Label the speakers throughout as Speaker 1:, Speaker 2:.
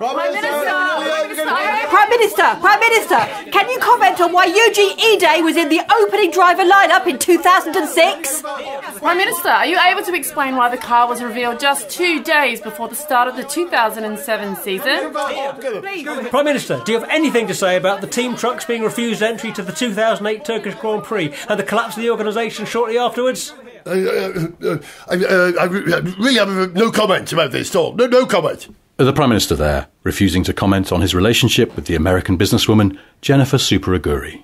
Speaker 1: Prime Minister, can you comment on why Eugene Ide was in the opening driver lineup in 2006?
Speaker 2: Prime Minister, are you able to explain why the car was revealed just 2 days before the start of the 2007 season?
Speaker 3: Prime Minister, do you have anything to say about the team trucks being refused entry to the 2008 Turkish Grand Prix and the collapse of the organisation shortly afterwards?
Speaker 4: I really have no comment about this at all. No comment.
Speaker 5: The Prime Minister there, refusing to comment on his relationship with the American businesswoman Jennifer Superaguri.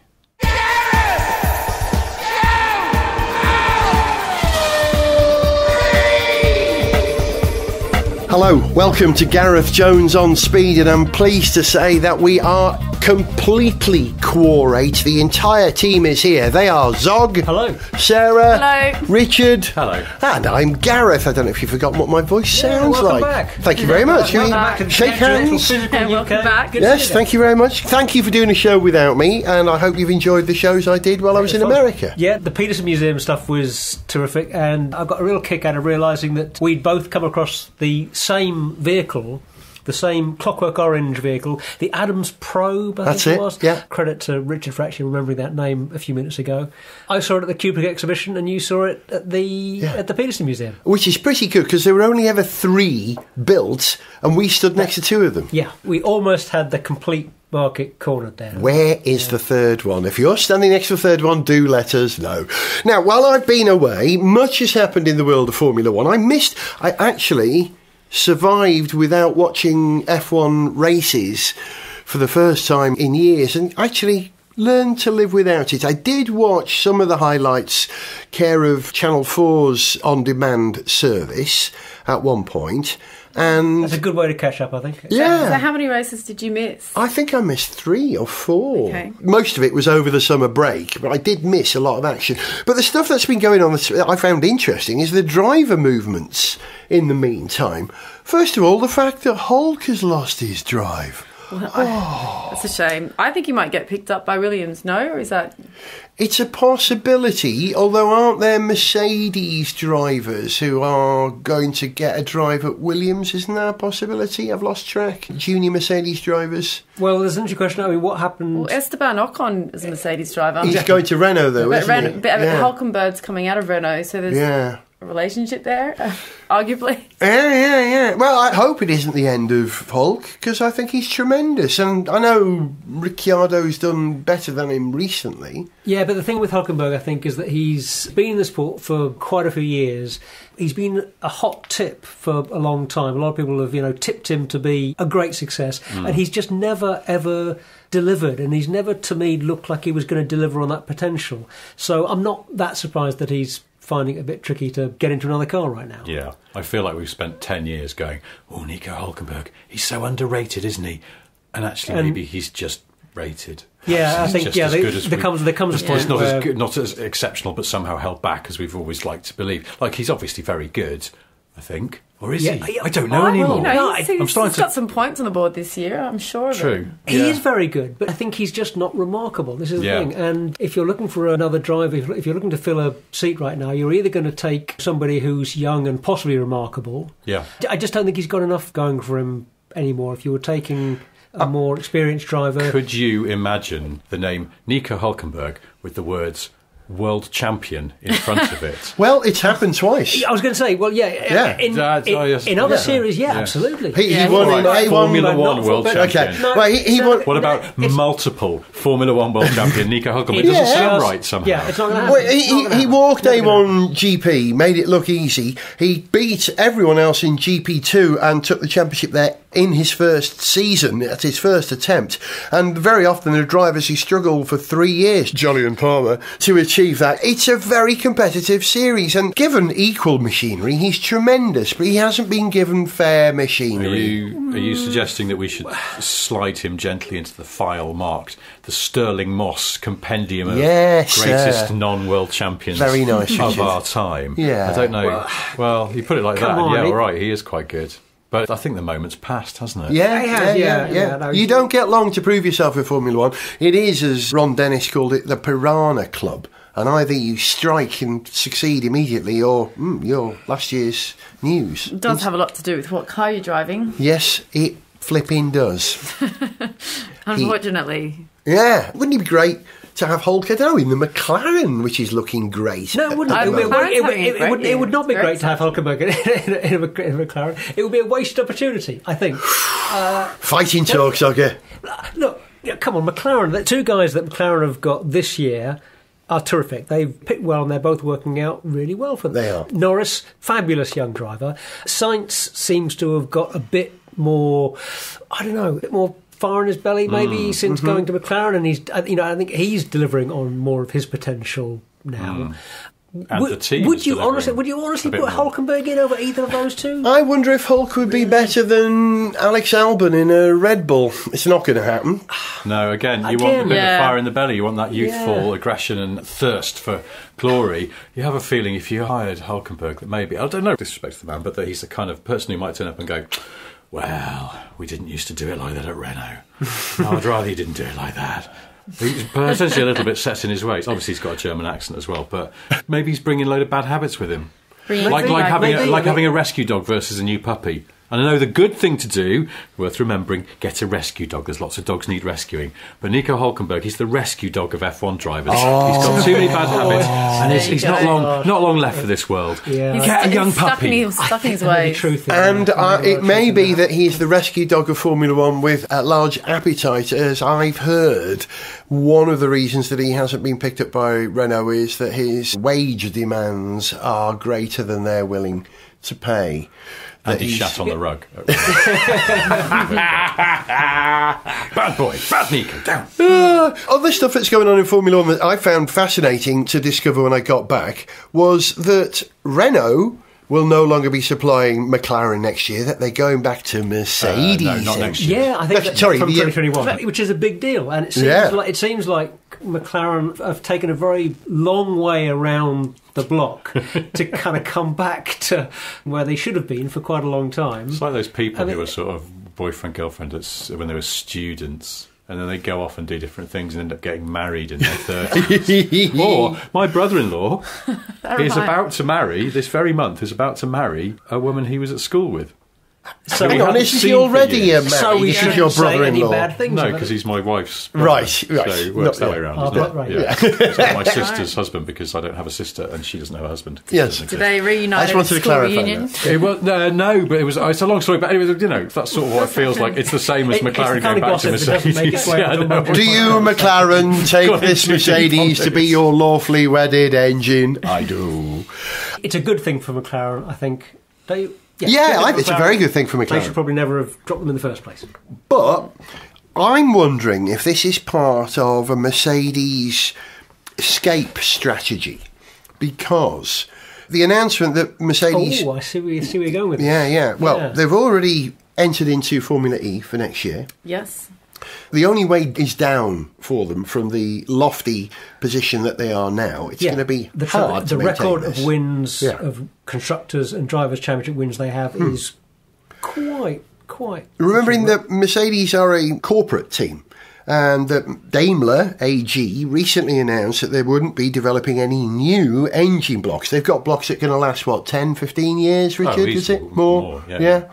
Speaker 4: Hello, welcome to Gareth Jones on Speed, and I'm pleased to say that we are completely quarate. The entire team is here. They are Zog.
Speaker 3: Hello.
Speaker 4: Sarah.
Speaker 2: Hello.
Speaker 4: Richard.
Speaker 5: Hello.
Speaker 4: And I'm Gareth. I don't know if you've forgotten what my voice sounds
Speaker 3: welcome
Speaker 4: like.
Speaker 3: Back.
Speaker 4: Thank you very much.
Speaker 3: Welcome back.
Speaker 4: Shake hands.
Speaker 2: Welcome back.
Speaker 4: Yes, thank you very much. Thank you for doing a show without me, and I hope you've enjoyed the shows I did while I was in America.
Speaker 3: Yeah, the Peterson Museum stuff was terrific, and I got a real kick out of realising that we'd both come across the same vehicle, the same clockwork orange vehicle, the Adams Probe, I think it was.
Speaker 4: Yeah.
Speaker 3: Credit to Richard for actually remembering that name a few minutes ago. I saw it at the Kubrick exhibition, and you saw it at the Peterson Museum.
Speaker 4: Which is pretty good, because there were only ever 3 built, and we stood next to 2 of them.
Speaker 3: Yeah, we almost had the complete market cornered down.
Speaker 4: Where is the third one? If you're standing next to the third one, do let us know. Now, while I've been away, much has happened in the world of Formula One. I actually survived without watching F1 races for the first time in years, and actually learned to live without it. I did watch some of the highlights, care of Channel 4's on-demand service at one point, and
Speaker 3: that's a good way to catch up, I think.
Speaker 4: Yeah.
Speaker 2: So how many races did you miss?
Speaker 4: I think I missed 3 or 4.
Speaker 2: Okay.
Speaker 4: Most of it was over the summer break, but I did miss a lot of action. But the stuff that's been going on that I found interesting is the driver movements in the meantime. First of all, the fact that Hulk has lost his drive.
Speaker 2: Well, that's a shame. I think he might get picked up by Williams, no? Or is that...
Speaker 4: It's a possibility, although aren't there Mercedes drivers who are going to get a drive at Williams? Isn't that a possibility? I've lost track. Junior Mercedes drivers.
Speaker 3: Well, there's an interesting question. I mean, what happened...
Speaker 2: Well, Esteban Ocon is a Mercedes driver.
Speaker 4: He's going to Renault, though, isn't he?
Speaker 2: But Hulkenberg's coming out of Renault, so there's...
Speaker 4: Yeah.
Speaker 2: A relationship there, arguably.
Speaker 4: Yeah. Well, I hope it isn't the end of Hulk, because I think he's tremendous, and I know Ricciardo's done better than him recently.
Speaker 3: Yeah, but the thing with Hulkenberg, I think, is that he's been in the sport for quite a few years. He's been a hot tip for a long time. A lot of people have, tipped him to be a great success, and he's just never, ever delivered, and he's never, to me, looked like he was going to deliver on that potential. So I'm not that surprised that he's finding it a bit tricky to get into another car right now.
Speaker 5: Yeah, I feel like we've spent 10 years going, oh, Nico Hulkenberg, he's so underrated, isn't he? And actually, maybe he's just rated.
Speaker 3: Yeah, I think there comes a point
Speaker 5: where... not as exceptional, but somehow held back as we've always liked to believe. Like, he's obviously very good, I think. Or is he? I don't know anymore.
Speaker 2: He's got some points on the board this year, I'm sure of it.
Speaker 5: True.
Speaker 3: He is very good, but I think he's just not remarkable. This is the thing. And if you're looking for another driver, if you're looking to fill a seat right now, you're either going to take somebody who's young and possibly remarkable.
Speaker 5: Yeah.
Speaker 3: I just don't think he's got enough going for him anymore. If you were taking a more experienced driver...
Speaker 5: Could you imagine the name Nico Hulkenberg with the words world champion in front of it?
Speaker 3: Well,
Speaker 4: it's happened twice.
Speaker 3: I was going to say, in other series, absolutely.
Speaker 4: He won in A1
Speaker 5: Formula One world champion.
Speaker 4: Okay. Well, he won.
Speaker 5: What about multiple Formula One world champion Nico Hulkenberg? It doesn't sound right somehow.
Speaker 3: Yeah, it's not going to happen.
Speaker 4: Well, he walked A1 GP, made it look easy. He beat everyone else in GP2 and took the championship there in his first season, at his first attempt. And very often there are drivers who struggle for 3 years, Jolly and Palmer, to achieve that. It's a very competitive series, and given equal machinery, he's tremendous, but he hasn't been given fair machinery.
Speaker 5: Are you suggesting that we should slide him gently into the file marked the Sterling Moss compendium of greatest non-world champions
Speaker 4: very nice,
Speaker 5: of our time?
Speaker 4: Yeah.
Speaker 5: I don't know. Well, you put it like that. All right, he is quite good. But I think the moment's passed, hasn't it?
Speaker 4: Yeah. You don't get long to prove yourself in Formula One. It is, as Ron Dennis called it, the Piranha Club. And either you strike and succeed immediately, or you're last year's news.
Speaker 2: It does have a lot to do with what car you're driving.
Speaker 4: Yes, it flipping does.
Speaker 2: Unfortunately.
Speaker 4: Yeah, wouldn't it be great to have Hulk, I don't know, in the McLaren, which is looking great?
Speaker 3: No, it wouldn't. It would not be great to have Hulkenberg in a McLaren. It would be a wasted opportunity, I think.
Speaker 4: Fighting talk, Sogger.
Speaker 3: Look, come on, McLaren, the two guys that McLaren have got this year are terrific. They've picked well and they're both working out really well for them.
Speaker 4: They are.
Speaker 3: Norris, fabulous young driver. Sainz seems to have got a bit more, I don't know, a bit more fire in his belly maybe since going to McLaren, and he's, I think he's delivering on more of his potential now.
Speaker 5: And the team
Speaker 3: would you honestly put Hulkenberg in over either of those two?
Speaker 4: I wonder if Hulk would be better than Alex Albon in a Red Bull. It's not going to happen.
Speaker 5: No, again, you want a bit of fire in the belly. You want that youthful aggression and thirst for glory. You have a feeling if you hired Hulkenberg that maybe, I don't know, disrespect to the man, but that he's the kind of person who might turn up and go, well, we didn't used to do it like that at Renault. No, I'd rather you didn't do it like that. He's potentially a little bit set in his ways. Obviously, he's got a German accent as well, but maybe he's bringing a load of bad habits with him. Like having a rescue dog versus a new puppy. And I know the good thing to do, worth remembering, get a rescue dog. There's lots of dogs need rescuing. But Nico Hulkenberg, he's the rescue dog of F1 drivers. He's got too many bad habits, and he's not long left for this world.
Speaker 3: Yeah.
Speaker 5: Get a young puppy.
Speaker 2: Stuck in his ways.
Speaker 4: And it may be that he's the rescue dog of Formula One with a large appetite, as I've heard. One of the reasons that he hasn't been picked up by Renault is that his wage demands are greater than they're willing to pay.
Speaker 5: And he shat on the rug. Bad boy, bad Nico, down.
Speaker 4: Other stuff that's going on in Formula One that I found fascinating to discover when I got back was that Renault will no longer be supplying McLaren next year, that they're going back to Mercedes.
Speaker 5: No, not next year.
Speaker 3: Yeah, I think from 2021, which is a big deal. And it seems like McLaren have taken a very long way around the block to kind of come back to where they should have been for quite a long time.
Speaker 5: It's like those people who were sort of boyfriend, girlfriend when they were students. And then they go off and do different things and end up getting married in their 30s. Or my brother-in-law is about to marry, this very month, is about to marry a woman he was at school with.
Speaker 4: So hang on, is he already married?
Speaker 3: So we shouldn't
Speaker 4: your
Speaker 3: say any
Speaker 4: brother-in-law.
Speaker 3: bad things.
Speaker 5: No, because he's my wife's brother.
Speaker 4: Right.
Speaker 5: So it works that way around, isn't it?
Speaker 3: Right.
Speaker 5: Yeah. It's not my sister's husband, because I don't have a sister and she doesn't have a husband.
Speaker 4: Yes.
Speaker 2: Did they reunite
Speaker 4: I just wanted to clarify
Speaker 2: reunion?
Speaker 4: that.
Speaker 5: No, but it's a long story. But anyway, that's sort of what it feels like. It's the same as McLaren going back to Mercedes.
Speaker 4: Do you, McLaren, take this Mercedes to be your lawfully wedded engine?
Speaker 5: I do.
Speaker 3: It's a good thing for McLaren, I think.
Speaker 4: It's a very good thing for McLaren.
Speaker 3: They should probably never have dropped them in the first place.
Speaker 4: But I'm wondering if this is part of a Mercedes escape strategy, because the announcement that Mercedes...
Speaker 3: Oh, I see where you're going with this.
Speaker 4: Yeah. Well, they've already entered into Formula E for next year.
Speaker 2: Yes.
Speaker 4: The only way is down for them from the lofty position that they are now. It's going to be hard to
Speaker 3: the
Speaker 4: maintain
Speaker 3: record
Speaker 4: this.
Speaker 3: of wins, of constructors and drivers' championship wins they have is quite.
Speaker 4: Remembering that Mercedes are a corporate team, and that Daimler AG recently announced that they wouldn't be developing any new engine blocks. They've got blocks that are going to last, 10, 15 years, Richard? Is it? More? Yeah.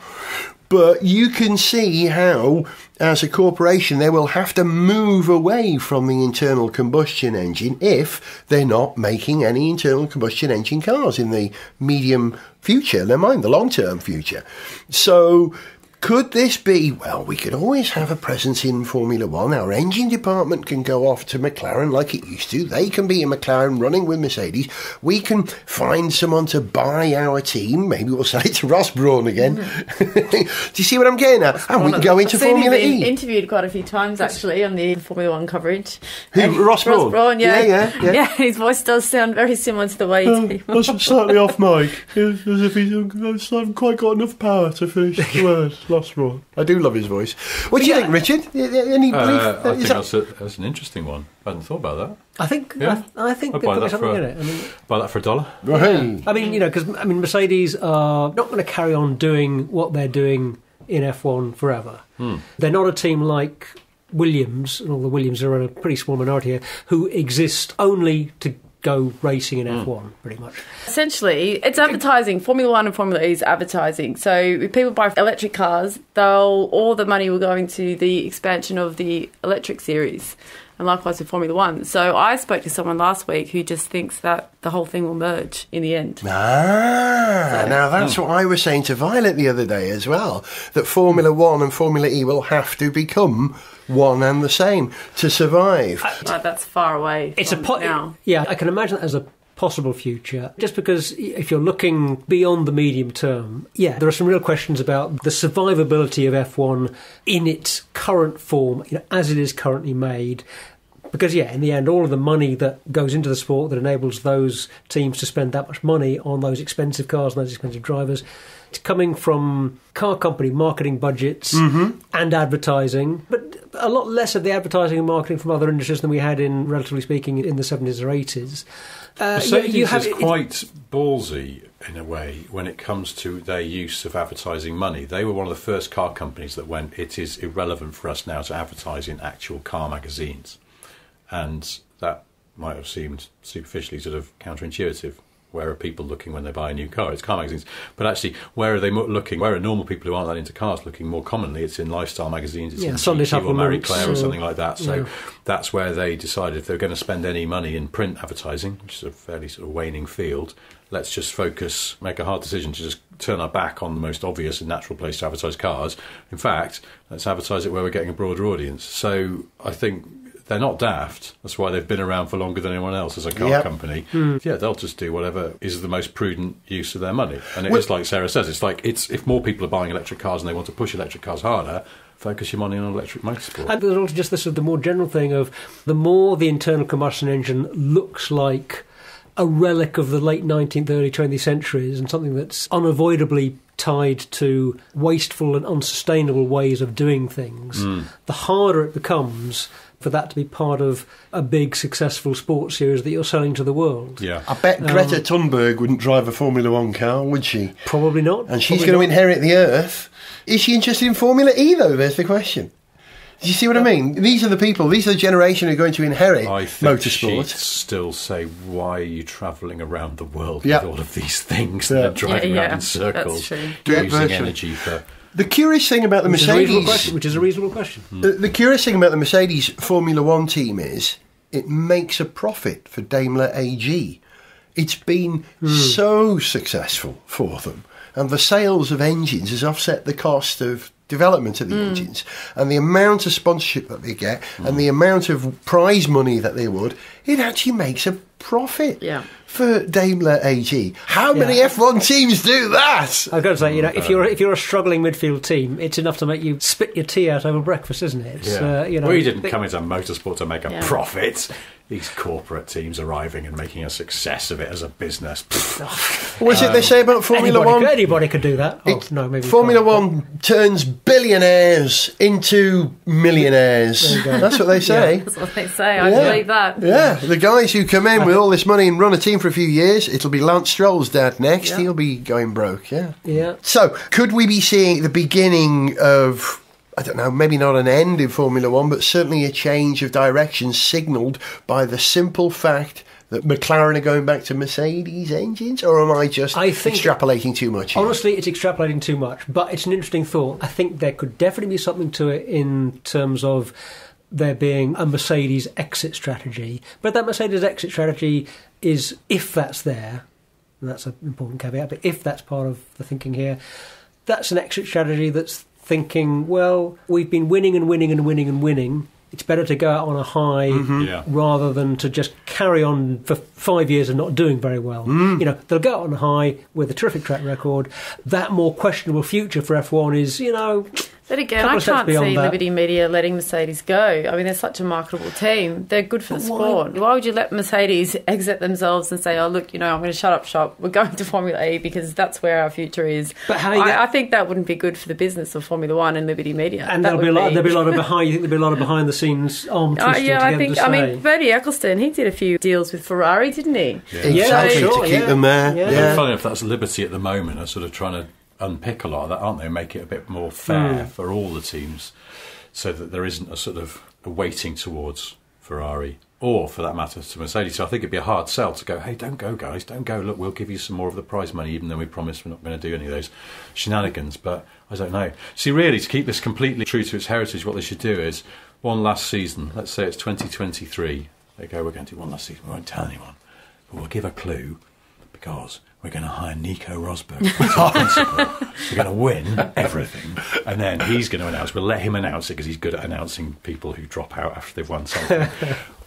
Speaker 4: But you can see how, as a corporation, they will have to move away from the internal combustion engine if they're not making any internal combustion engine cars in the medium future, never mind the long-term future. So could this be, well, we could always have a presence in Formula One. Our engine department can go off to McLaren like it used to. They can be in McLaren running with Mercedes. We can find someone to buy our team. Maybe we'll sell it to Ross Brawn again. Do you see what I'm getting at? And we can go into Formula E.
Speaker 2: Interviewed quite a few times, actually, on the Formula One coverage.
Speaker 4: Ross Brawn?
Speaker 2: Ross Brawn, yeah.
Speaker 4: Yeah,
Speaker 2: his voice does sound very similar to the way
Speaker 4: that's slightly off mic. As if he hasn't quite got enough power to finish the words. I do love his voice. What do you think, Richard? Any belief?
Speaker 5: I think that's an interesting one. I hadn't thought about that.
Speaker 3: I think
Speaker 5: I'd buy that for $1.
Speaker 4: Right.
Speaker 3: I mean, because Mercedes are not going to carry on doing what they're doing in F1 forever. They're not a team like Williams, and all the Williams are in a pretty small minority here, who exist only to go racing in F1, pretty much.
Speaker 2: Essentially, it's advertising. Formula 1 and Formula E is advertising. So if people buy electric cars, all the money will go into the expansion of the electric series. And likewise with Formula 1. So I spoke to someone last week who just thinks that the whole thing will merge in the end.
Speaker 4: Now that's what I was saying to Violet the other day as well, that Formula 1 and Formula E will have to become one and the same to survive.
Speaker 2: That's far away now.
Speaker 3: Yeah, I can imagine that as a possible future, just because if you're looking beyond the medium term, there are some real questions about the survivability of F1 in its current form, as it is currently made. Because, in the end, all of the money that goes into the sport that enables those teams to spend that much money on those expensive cars and those expensive drivers, it's coming from car company marketing budgets and advertising, but a lot less of the advertising and marketing from other industries than we had in, relatively speaking, in the 70s or 80s.
Speaker 5: Mercedes is quite ballsy in a way when it comes to their use of advertising money. They were one of the first car companies that went, it is irrelevant for us now to advertise in actual car magazines. And that might have seemed superficially sort of counterintuitive. Where are people looking when they buy a new car? It's car magazines. But actually, where are they looking? Where are normal people who aren't that into cars looking more commonly? It's in lifestyle magazines. It's in
Speaker 3: Sunday
Speaker 5: GQ or Marie
Speaker 3: supplements
Speaker 5: Claire or something like that. So that's where they decided if they're going to spend any money in print advertising, which is a fairly sort of waning field, let's just focus, make a hard decision to just turn our back on the most obvious and natural place to advertise cars. In fact, let's advertise it where we're getting a broader audience. So I think they're not daft. That's why they've been around for longer than anyone else as a car company. They'll just do whatever is the most prudent use of their money. And it's like Sarah says, it's if more people are buying electric cars and they want to push electric cars harder, focus your money on electric motorsport.
Speaker 3: And there's also just this the more general thing of the more the internal combustion engine looks like a relic of the late 19th, early 20th centuries and something that's unavoidably tied to wasteful and unsustainable ways of doing things, the harder it becomes for that to be part of a big, successful sports series that you're selling to the world.
Speaker 5: Yeah,
Speaker 4: I bet Greta Thunberg wouldn't drive a Formula 1 car, would she?
Speaker 3: Probably not.
Speaker 4: And she's going to inherit the Earth. Is she interested in Formula E, though? There's the question. Do you see what I mean? These are the people, these are the generation who are going to inherit motorsport.
Speaker 5: She'd still say, why are you travelling around the world with all of these things that are driving around in circles, using energy for...
Speaker 4: The curious thing about the Mercedes...
Speaker 3: Which is a reasonable question.
Speaker 4: The curious thing about the Mercedes Formula 1 team is it makes a profit for Daimler AG. It's been so successful for them. And the sales of engines has offset the cost of development of the engines. And the amount of sponsorship that they get and the amount of prize money that they would, it actually makes a profit for Daimler AG. How many F1 teams do that?
Speaker 3: I've got to say, if you're a struggling midfield team, it's enough to make you spit your tea out over breakfast, isn't it?
Speaker 5: We didn't come into motorsport to make a profit. These corporate teams arriving and making a success of it as a business.
Speaker 4: What's it they say about Formula 1?
Speaker 3: Anybody could do that. Maybe
Speaker 4: Formula 1 turns billionaires into millionaires. That's what they say.
Speaker 2: That's what they say. I believe that.
Speaker 4: Yeah, the guys who come in with all this money and run a team for a few years, it'll be Lance Stroll's dad next. He'll be going broke,
Speaker 3: Yeah.
Speaker 4: So, could we be seeing the beginning of... I don't know, maybe not an end in Formula 1, but certainly a change of direction signalled by the simple fact that McLaren are going back to Mercedes engines? Or am I just extrapolating too much here?
Speaker 3: Honestly, it's extrapolating too much, but it's an interesting thought. I think there could definitely be something to it in terms of there being a Mercedes exit strategy. But that Mercedes exit strategy is, if that's there, and that's an important caveat, but if that's part of the thinking here, that's an exit strategy that's thinking, well, we've been winning and winning and winning and winning. It's better to go out on a high rather than to just carry on for 5 years and not doing very well. They'll go out on a high with a terrific track record. That more questionable future for F1 is,
Speaker 2: But again, I can't see Liberty Media letting Mercedes go. I mean, they're such a marketable team. They're good for the sport. Why would you let Mercedes exit themselves and say, oh, look, I'm going to shut up shop. We're going to Formula E because that's where our future is. But I think that wouldn't be good for the business of Formula 1 and Liberty Media.
Speaker 3: And there'll be a lot of behind the scenes arm twisting.
Speaker 2: I mean, Bertie Ecclestone, he did a few deals with Ferrari, didn't he?
Speaker 4: Exactly, to keep them there.
Speaker 5: Yeah. Funny enough, that's Liberty at the moment are sort of trying to unpick a lot of that, aren't they? Make it a bit more fair for all the teams so that there isn't a sort of a weighting towards Ferrari, or for that matter to Mercedes. So I think it'd be a hard sell to go, hey, don't go, guys, don't go. Look, we'll give you some more of the prize money, even though we promised we're not going to do any of those shenanigans. But I don't know. See, really, to keep this completely true to its heritage, what they should do is one last season. Let's say it's 2023. They go, we're going to do one last season. We won't tell anyone, but we'll give a clue because we're going to hire Nico Rosberg as our principal. We're going to win everything, and then he's going to announce. We'll let him announce it because he's good at announcing people who drop out after they've won something.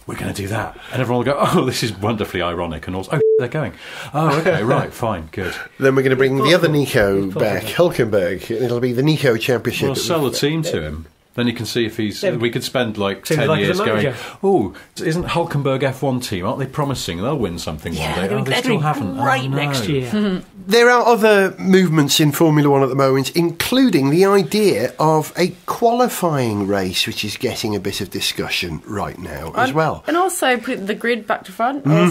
Speaker 5: We're going to do that, and everyone will go, oh, this is wonderfully ironic, and also, oh, they're going. Oh, okay, right, fine, good.
Speaker 4: Then we're going to bring the other Nico back, Hülkenberg. It'll be the Nico Championship.
Speaker 5: We'll sell the team to him. Then you can see if he's... We could spend like 10 years going, oh, isn't Hülkenberg F1 team? Aren't they promising? They'll win something one day. Oh, they still haven't.
Speaker 3: Right next year.
Speaker 4: There are other movements in Formula One at the moment, including the idea of a qualifying race, which is getting a bit of discussion right now as well.
Speaker 2: And also put the grid back to front. Or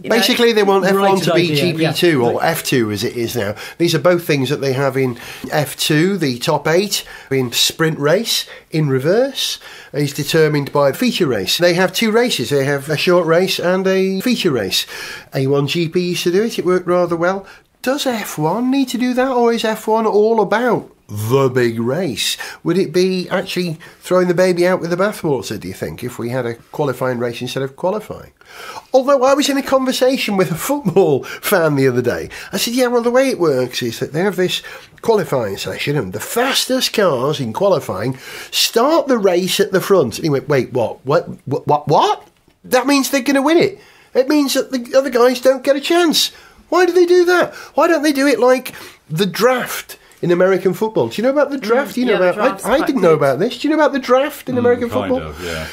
Speaker 4: Basically, they want F1 to be GP2 or
Speaker 3: right.
Speaker 4: F2 as it is now. These are both things that they have in F2, the top 8, in sprint race. In reverse is determined by a feature race. They have 2 races. They have a short race and a feature race. A1GP used to do it. It worked rather well. Does F1 need to do that, or is F1 all about the big race? Would it be actually throwing the baby out with the bathwater, do you think, if we had a qualifying race instead of qualifying? Although I was in a conversation with a football fan the other day. I said, yeah, well, the way it works is that they have this qualifying session, and the fastest cars in qualifying start the race at the front. And he went, wait, what? That means they're going to win it. It means that the other guys don't get a chance. Why do they do that? Why don't they do it like the draft in American football? Do you know about the draft? You know about? I didn't know about this. Do you know about the draft in American football?
Speaker 5: Kind of, yeah.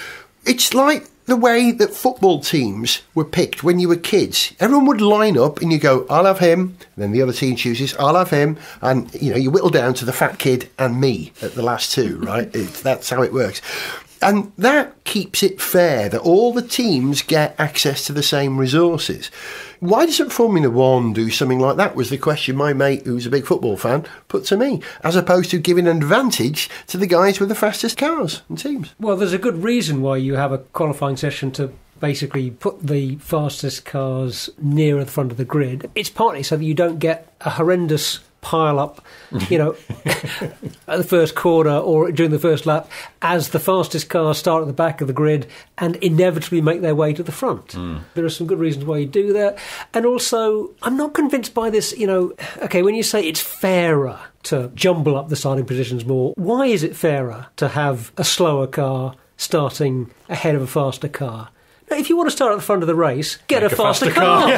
Speaker 4: It's like the way that football teams were picked when you were kids. Everyone would line up and you go, I'll have him. And then the other team chooses, I'll have him. And, you whittle down to the fat kid and me at the last 2, right? That's how it works. And that keeps it fair, that all the teams get access to the same resources. Why doesn't Formula One do something like that, was the question my mate, who's a big football fan, put to me, as opposed to giving an advantage to the guys with the fastest cars and teams.
Speaker 3: Well, there's a good reason why you have a qualifying session to basically put the fastest cars nearer the front of the grid. It's partly so that you don't get a horrendous pile up, at the first corner or during the first lap as the fastest cars start at the back of the grid and inevitably make their way to the front. There are some good reasons why you do that. And also, I'm not convinced by this, when you say it's fairer to jumble up the starting positions more, why is it fairer to have a slower car starting ahead of a faster car? If you want to start at the front of the race, get a faster car.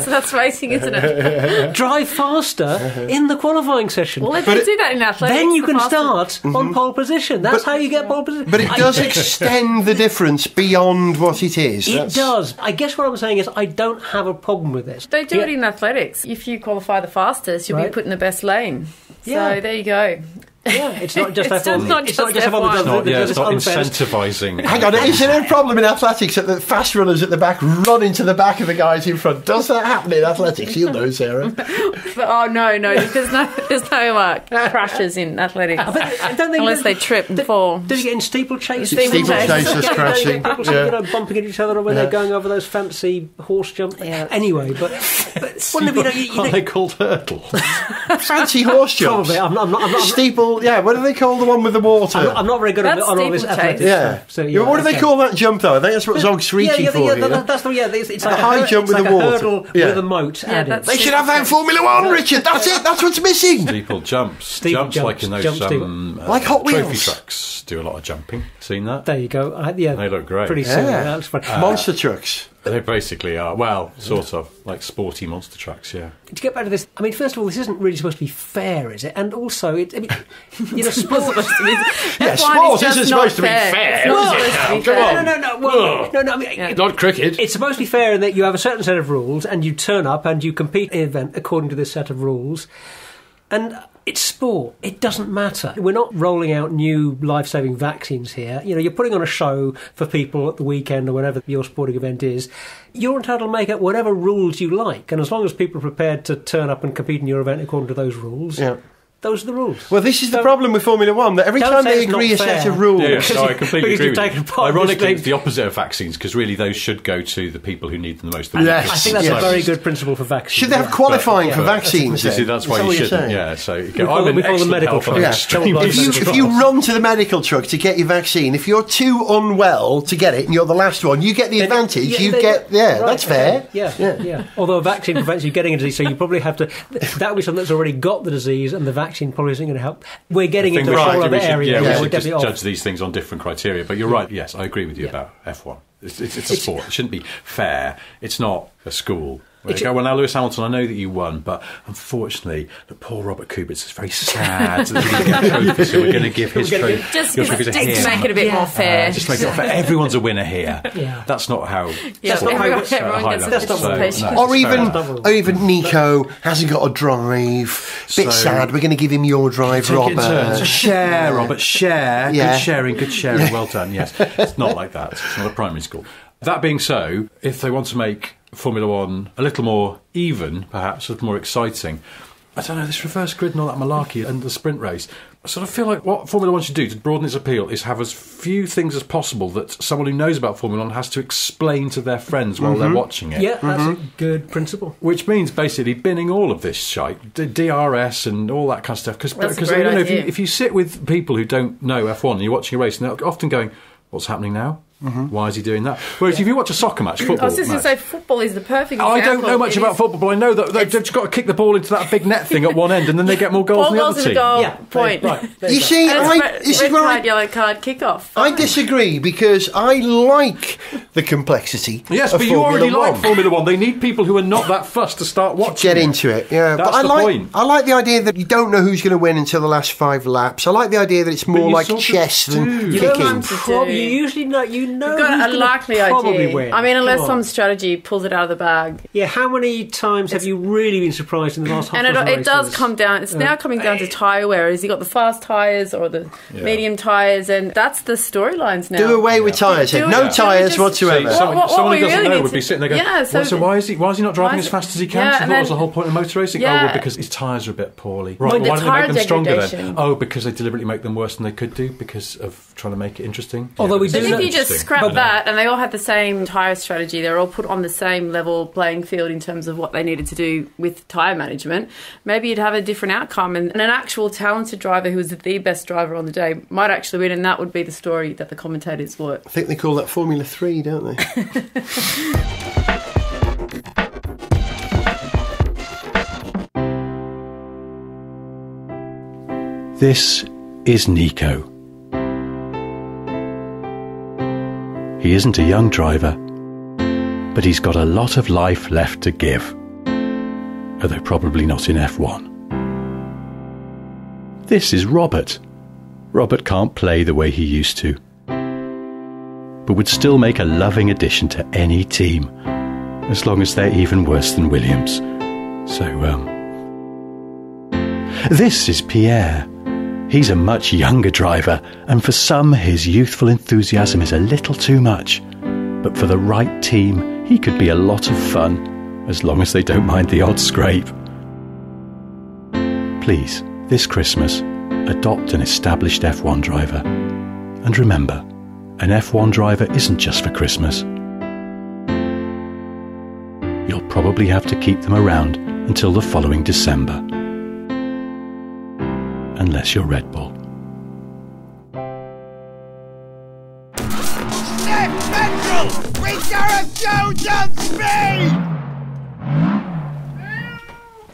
Speaker 2: That's racing, isn't it?
Speaker 3: Drive faster in the qualifying session.
Speaker 2: Well, they do that in athletics.
Speaker 3: Then you can start on pole position. That's how you get pole position.
Speaker 4: But it does extend the difference beyond what it is.
Speaker 3: It does. I guess what I'm saying is I don't have a problem with this.
Speaker 2: They do it in athletics. If you qualify the fastest, you'll be put in the best lane. So there you go.
Speaker 3: Yeah, it's not just
Speaker 2: F1.
Speaker 3: It's not just F1.
Speaker 5: It's not incentivising.
Speaker 4: Hang on, is there a problem in athletics that the fast runners at the back run into the back of the guys in front? Does that happen in athletics? You'll know, Sarah.
Speaker 2: No, there's no crashes in athletics. Unless they trip and fall.
Speaker 3: Do you get in steeplechase?
Speaker 4: Steeplechasers crashing.
Speaker 3: People bumping into each other when they're going over those fancy horse jumps. Yeah. Anyway, but
Speaker 5: Are they called hurdles?
Speaker 4: Fancy horse jumps.
Speaker 3: Probably. I'm not
Speaker 4: Steeple. Yeah, what do they call the one with the water?
Speaker 3: I'm not very good on all this athletics.
Speaker 4: Yeah.
Speaker 3: So,
Speaker 4: what do they call that jump though? I think that's what Zog's reaching for.
Speaker 3: That's it's like
Speaker 4: a high jump with the water.
Speaker 3: Hurdle with a moat added.
Speaker 4: They should have that in Formula One, Richard. That's it. That's what's missing.
Speaker 5: Steeple jumps like in those
Speaker 4: like Hot Wheels.
Speaker 5: Trophy trucks do a lot of jumping. Seen that?
Speaker 3: There you go.
Speaker 5: They look great.
Speaker 3: Pretty silly. That looks fun.
Speaker 4: Monster trucks.
Speaker 5: They basically are, well, sort of, like sporty monster trucks, yeah.
Speaker 3: To get back to this, first of all, this isn't really supposed to be fair, is it? And also, sport...
Speaker 2: Sport
Speaker 4: isn't supposed to be fair.
Speaker 3: No.
Speaker 5: Not cricket.
Speaker 3: It's supposed to be fair in that you have a certain set of rules and you turn up and you compete in an event according to this set of rules. And it's sport. It doesn't matter. We're not rolling out new life-saving vaccines here. You're putting on a show for people at the weekend or whenever your sporting event is. You're entitled to make up whatever rules you like. And as long as people are prepared to turn up and compete in your event according to those rules, those are the rules.
Speaker 4: Well, this is the problem with Formula One, that every time they agree a set of rules...
Speaker 5: Yeah, I completely agree with you. Ironically, it's
Speaker 3: the
Speaker 5: the opposite of vaccines, because really those should go to the people who need them the most.
Speaker 4: Yes.
Speaker 3: I think that's a very good principle for vaccines.
Speaker 4: Should they have qualifying for vaccines?
Speaker 5: That's why you shouldn't. Yeah, so
Speaker 3: I'm in the medical truck.
Speaker 4: If you run to the medical truck to get your vaccine, if you're too unwell to get it and you're the last one, you get the advantage. That's fair.
Speaker 3: Yeah. Although a vaccine prevents you getting a disease, so you probably have to... That would be someone that's already got the disease, and the vaccine probably isn't going to help. We're getting into a whole other area.
Speaker 5: We should just judge these things on different criteria. But you're right. Yes, I agree with you about F1. It's a sport. It shouldn't be fair. It's not a school. Well, now, Lewis Hamilton, I know that you won, but unfortunately, the poor Robert Kubica is very sad that he didn't get a trophy, so we're going to give his trophy.
Speaker 2: Just to make it a bit more fair.
Speaker 5: Just make it more fair. Everyone's a winner here. That's not how...
Speaker 2: everyone gets participation.
Speaker 4: Or even Nico hasn't got a drive. Bit sad. We're going to give him your drive, Robert.
Speaker 5: Share, Robert, share. Good sharing. Well done, yes. It's not like that. It's not a primary school. That being so, if they want to make Formula One a little more even, perhaps, a little more exciting, I don't know, this reverse grid and all that malarkey and the sprint race, I sort of feel like what Formula One should do to broaden its appeal is have as few things as possible that someone who knows about Formula One has to explain to their friends while they're watching it.
Speaker 3: Yeah, that's a good principle.
Speaker 5: Which means basically binning all of this shite, DRS and all that kind of stuff. Because if you sit with people who don't know F1 and you're watching a race, and they're often going, what's happening now? Why is he doing that? Whereas if you watch a soccer match, football...
Speaker 2: I was just going to say, football is the perfect example.
Speaker 5: I don't know much about football, but I know that they've just got to kick the ball into that big net thing at one end, and then they get more goals than the other team.
Speaker 2: Point.
Speaker 4: You see,
Speaker 2: red card, yellow card, kick-off.
Speaker 4: I disagree, because I like the complexity.
Speaker 5: Yes, but you already like Formula One. They need people who are not that fussed to start watching.
Speaker 4: Get into it, yeah.
Speaker 5: That's the point.
Speaker 4: I like the idea that you don't know who's going to win until the last 5 laps. I like the idea that it's more like chess than kicking.
Speaker 3: You usually know. You've
Speaker 2: got a likely idea.
Speaker 3: Win.
Speaker 2: I mean, unless some strategy pulls it out of the bag.
Speaker 3: Yeah, how many times have you really been surprised in the last half?
Speaker 2: And it does come down. It's now coming down to tyre wear. Has he got the fast tyres or the medium tyres? And that's the storylines now.
Speaker 4: Do away with tyres. No tyres whatsoever.
Speaker 5: Someone who doesn't know would be sitting there going, so why is he not driving as fast as he can? So what was the whole point of motor racing? Because his tyres are a bit poorly. Right, why don't they make them stronger then? Because they deliberately make them worse than they could do because of trying to make it interesting.
Speaker 3: Although we do
Speaker 2: if you just scrap that and they all had the same tyre strategy, they're all put on the same level playing field in terms of what they needed to do with tyre management, maybe you'd have a different outcome, and an actual talented driver who was the best driver on the day might actually win, and that would be the story that the commentators would. I
Speaker 4: think they call that Formula 3, don't they?
Speaker 5: This is Nico. He isn't a young driver, but he's got a lot of life left to give, although probably not in F1. This is Robert. Robert can't play the way he used to, but would still make a loving addition to any team, as long as they're even worse than Williams. So, this is Pierre. He's a much younger driver, and for some his youthful enthusiasm is a little too much. But for the right team, he could be a lot of fun, as long as they don't mind the odd scrape. Please, this Christmas, adopt an established F1 driver. And remember, an F1 driver isn't just for Christmas. You'll probably have to keep them around until the following December. Unless you're Red Bull.
Speaker 6: Sniff Petrol with Gareth Jones on speed!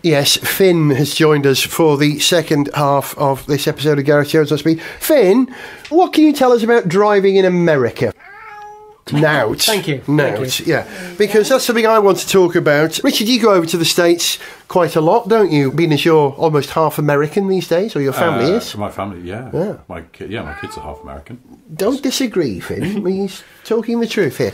Speaker 4: Yes, Finn has joined us for the second half of this episode of Gareth Jones on Speed. Finn, what can you tell us about driving in America? Nout.
Speaker 3: Thank you.
Speaker 4: Nout, yeah. Because that's something I want to talk about. Richard, you go over to the States quite a lot, don't you? Being as you're almost half American these days, or your family is?
Speaker 5: My family, yeah. My kids are half American.
Speaker 4: Don't disagree, Finn. He's talking the truth here.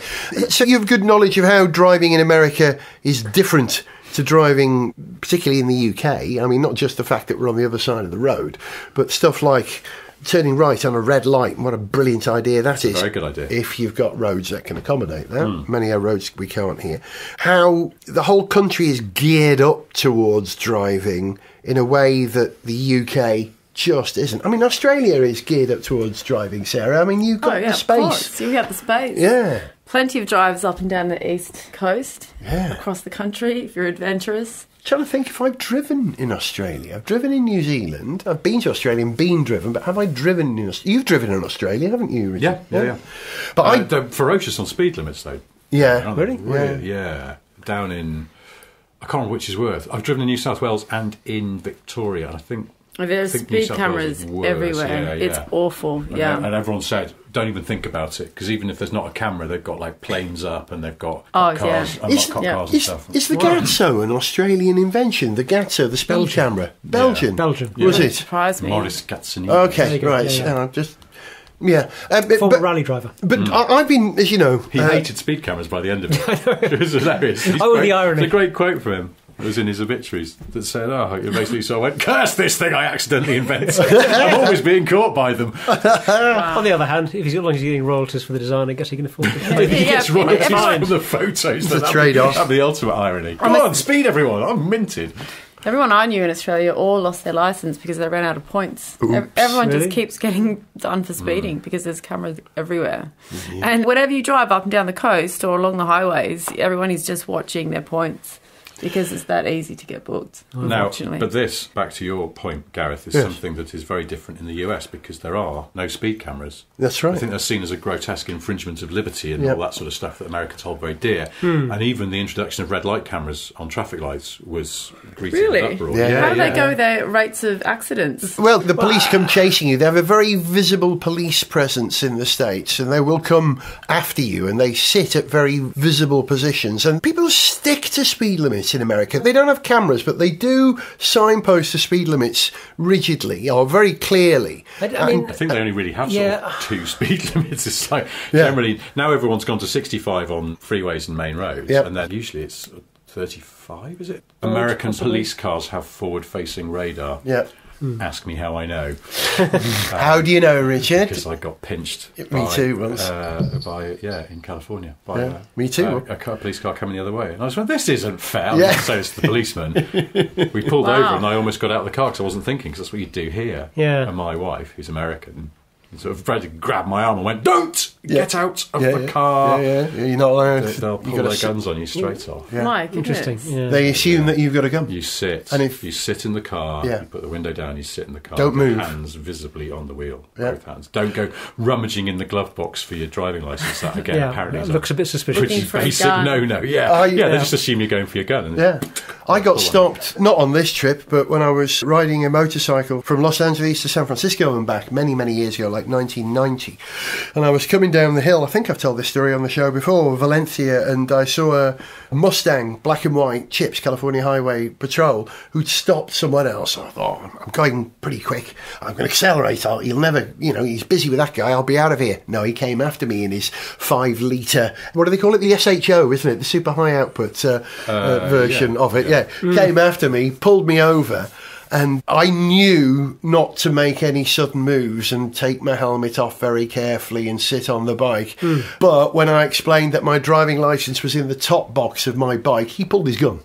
Speaker 4: So you have good knowledge of how driving in America is different to driving, particularly in the UK. I mean, not just the fact that we're on the other side of the road, but stuff like turning right on a red light. What a brilliant idea that is.
Speaker 5: Very good idea.
Speaker 4: If you've got roads that can accommodate that. Many roads we can't here. How the whole country is geared up towards driving in a way that the UK just isn't. I mean, Australia is geared up towards driving, Sarah. I mean, you've got the space.
Speaker 2: Of course. You have the space.
Speaker 4: Yeah.
Speaker 2: Plenty of drives up and down the east coast,
Speaker 4: Yeah.
Speaker 2: across the country, if you're adventurous.
Speaker 4: Trying to think if I've driven in Australia. I've driven in New Zealand. I've been to Australia and been driven, but have I driven in Australia? You've driven in Australia, haven't you, Richard?
Speaker 5: Yeah.
Speaker 4: But
Speaker 5: they're ferocious on speed limits, though.
Speaker 4: Yeah.
Speaker 5: Aren't they?
Speaker 3: Really?
Speaker 5: Really? Yeah. Down in... I can't remember which is worse. I've driven in New South Wales and in Victoria, and I think...
Speaker 2: There's
Speaker 5: think New
Speaker 2: speed
Speaker 5: South
Speaker 2: cameras
Speaker 5: Wales is worse.
Speaker 2: everywhere.
Speaker 5: Yeah.
Speaker 2: It's awful,
Speaker 5: And everyone said, don't even think about it, because even if there's not a camera, they've got like planes up and they've got cars, cars and stuff.
Speaker 4: Is the Gatso an Australian invention? The Gatso, the speed camera? Belgian?
Speaker 3: Belgian.
Speaker 4: Was
Speaker 2: It
Speaker 4: it?
Speaker 2: surprised me.
Speaker 5: Maurice Gatsini.
Speaker 4: Okay, right.
Speaker 3: Yeah.
Speaker 4: Yeah.
Speaker 3: Former rally driver.
Speaker 4: But I've been, as you know...
Speaker 5: He hated speed cameras by the end of it. It was hilarious.
Speaker 3: The irony.
Speaker 5: It's a great quote from him. It was in his obituaries that said, basically, so I went, curse this thing I accidentally invented. I'm always being caught by them.
Speaker 3: On the other hand, if he's as long as he's getting royalties for the design, I guess he can afford it.
Speaker 5: He gets royalties from the photos.
Speaker 4: The trade-off.
Speaker 5: That'd be the ultimate irony. Come on, speed everyone. I'm minted.
Speaker 2: Everyone I knew in Australia all lost their licence because they ran out of points. Everyone
Speaker 3: Really?
Speaker 2: just keeps getting done for speeding because there's cameras everywhere. And whenever you drive up and down the coast or along the highways, everyone is just watching their points because it's that easy to get booked,
Speaker 5: Now,
Speaker 2: unfortunately.
Speaker 5: but this, back to your point, Gareth, is something that is very different in the US because there are no speed cameras.
Speaker 4: That's right.
Speaker 5: I think they're seen as a grotesque infringement of liberty and all that sort of stuff that Americans hold very dear. And even the introduction of red light cameras on traffic lights was greeted with uproar.
Speaker 2: How do they go with their rates of accidents?
Speaker 4: Well, the police come chasing you. They have a very visible police presence in the States, and they will come after you, and they sit at very visible positions. And people stick to speed limits in America. They don't have cameras, but they do signpost the speed limits rigidly or very clearly.
Speaker 3: I mean,
Speaker 5: I think they only really have sort of two speed limits. It's like generally now everyone's gone to 65 on freeways and main roads, and then usually it's 35. Is it? American police cars have forward-facing radar.
Speaker 4: Yeah.
Speaker 5: Ask me how I know.
Speaker 4: How do you know, Richard?
Speaker 5: Because I got pinched.
Speaker 4: Me too, once.
Speaker 5: In California. By,
Speaker 4: me too.
Speaker 5: A police car coming the other way. And I was like, this isn't fair.
Speaker 4: Yeah.
Speaker 5: So it's the policeman. We pulled over and I almost got out of the car because I wasn't thinking, because that's what you do here.
Speaker 3: Yeah.
Speaker 5: And my wife, who's American, sort of tried to grab my arm and went, don't get out of the car.
Speaker 4: You're not allowed.
Speaker 5: They'll pull their guns on you straight off.
Speaker 2: My goodness.
Speaker 3: Interesting. Yeah.
Speaker 4: They assume that you've got a gun.
Speaker 5: You sit.
Speaker 4: And if
Speaker 5: you sit in the car,
Speaker 4: Yeah.
Speaker 5: you put the window down, you sit in the car.
Speaker 4: Don't
Speaker 5: with
Speaker 4: move.
Speaker 5: Hands visibly on the wheel.
Speaker 4: Yeah.
Speaker 5: Both hands. Don't go rummaging in the glove box for your driving licence. That again apparently
Speaker 3: that
Speaker 5: is
Speaker 3: looks a bit suspicious.
Speaker 5: pretty
Speaker 2: Looking for a
Speaker 5: basic
Speaker 2: gun.
Speaker 5: no. Yeah.
Speaker 4: Yeah.
Speaker 5: They just assume you're going for your gun. And
Speaker 4: Yeah. I got stopped, not on this trip, but when I was riding a motorcycle from Los Angeles to San Francisco and back many, many years ago, like 1990. And I was coming down the hill, I think I've told this story on the show before, Valencia, and I saw a Mustang, black and white, Chips, California Highway Patrol, who'd stopped someone else. I thought, I'm going pretty quick. I'm going to accelerate. He'll never, he's busy with that guy. I'll be out of here. No, he came after me in his 5-litre, what do they call it? The SHO, isn't it? The super high output version of it. Yeah. Came after me, pulled me over. And I knew not to make any sudden moves and take my helmet off very carefully and sit on the bike. But when I explained that my driving licence was in the top box of my bike, he pulled his gun.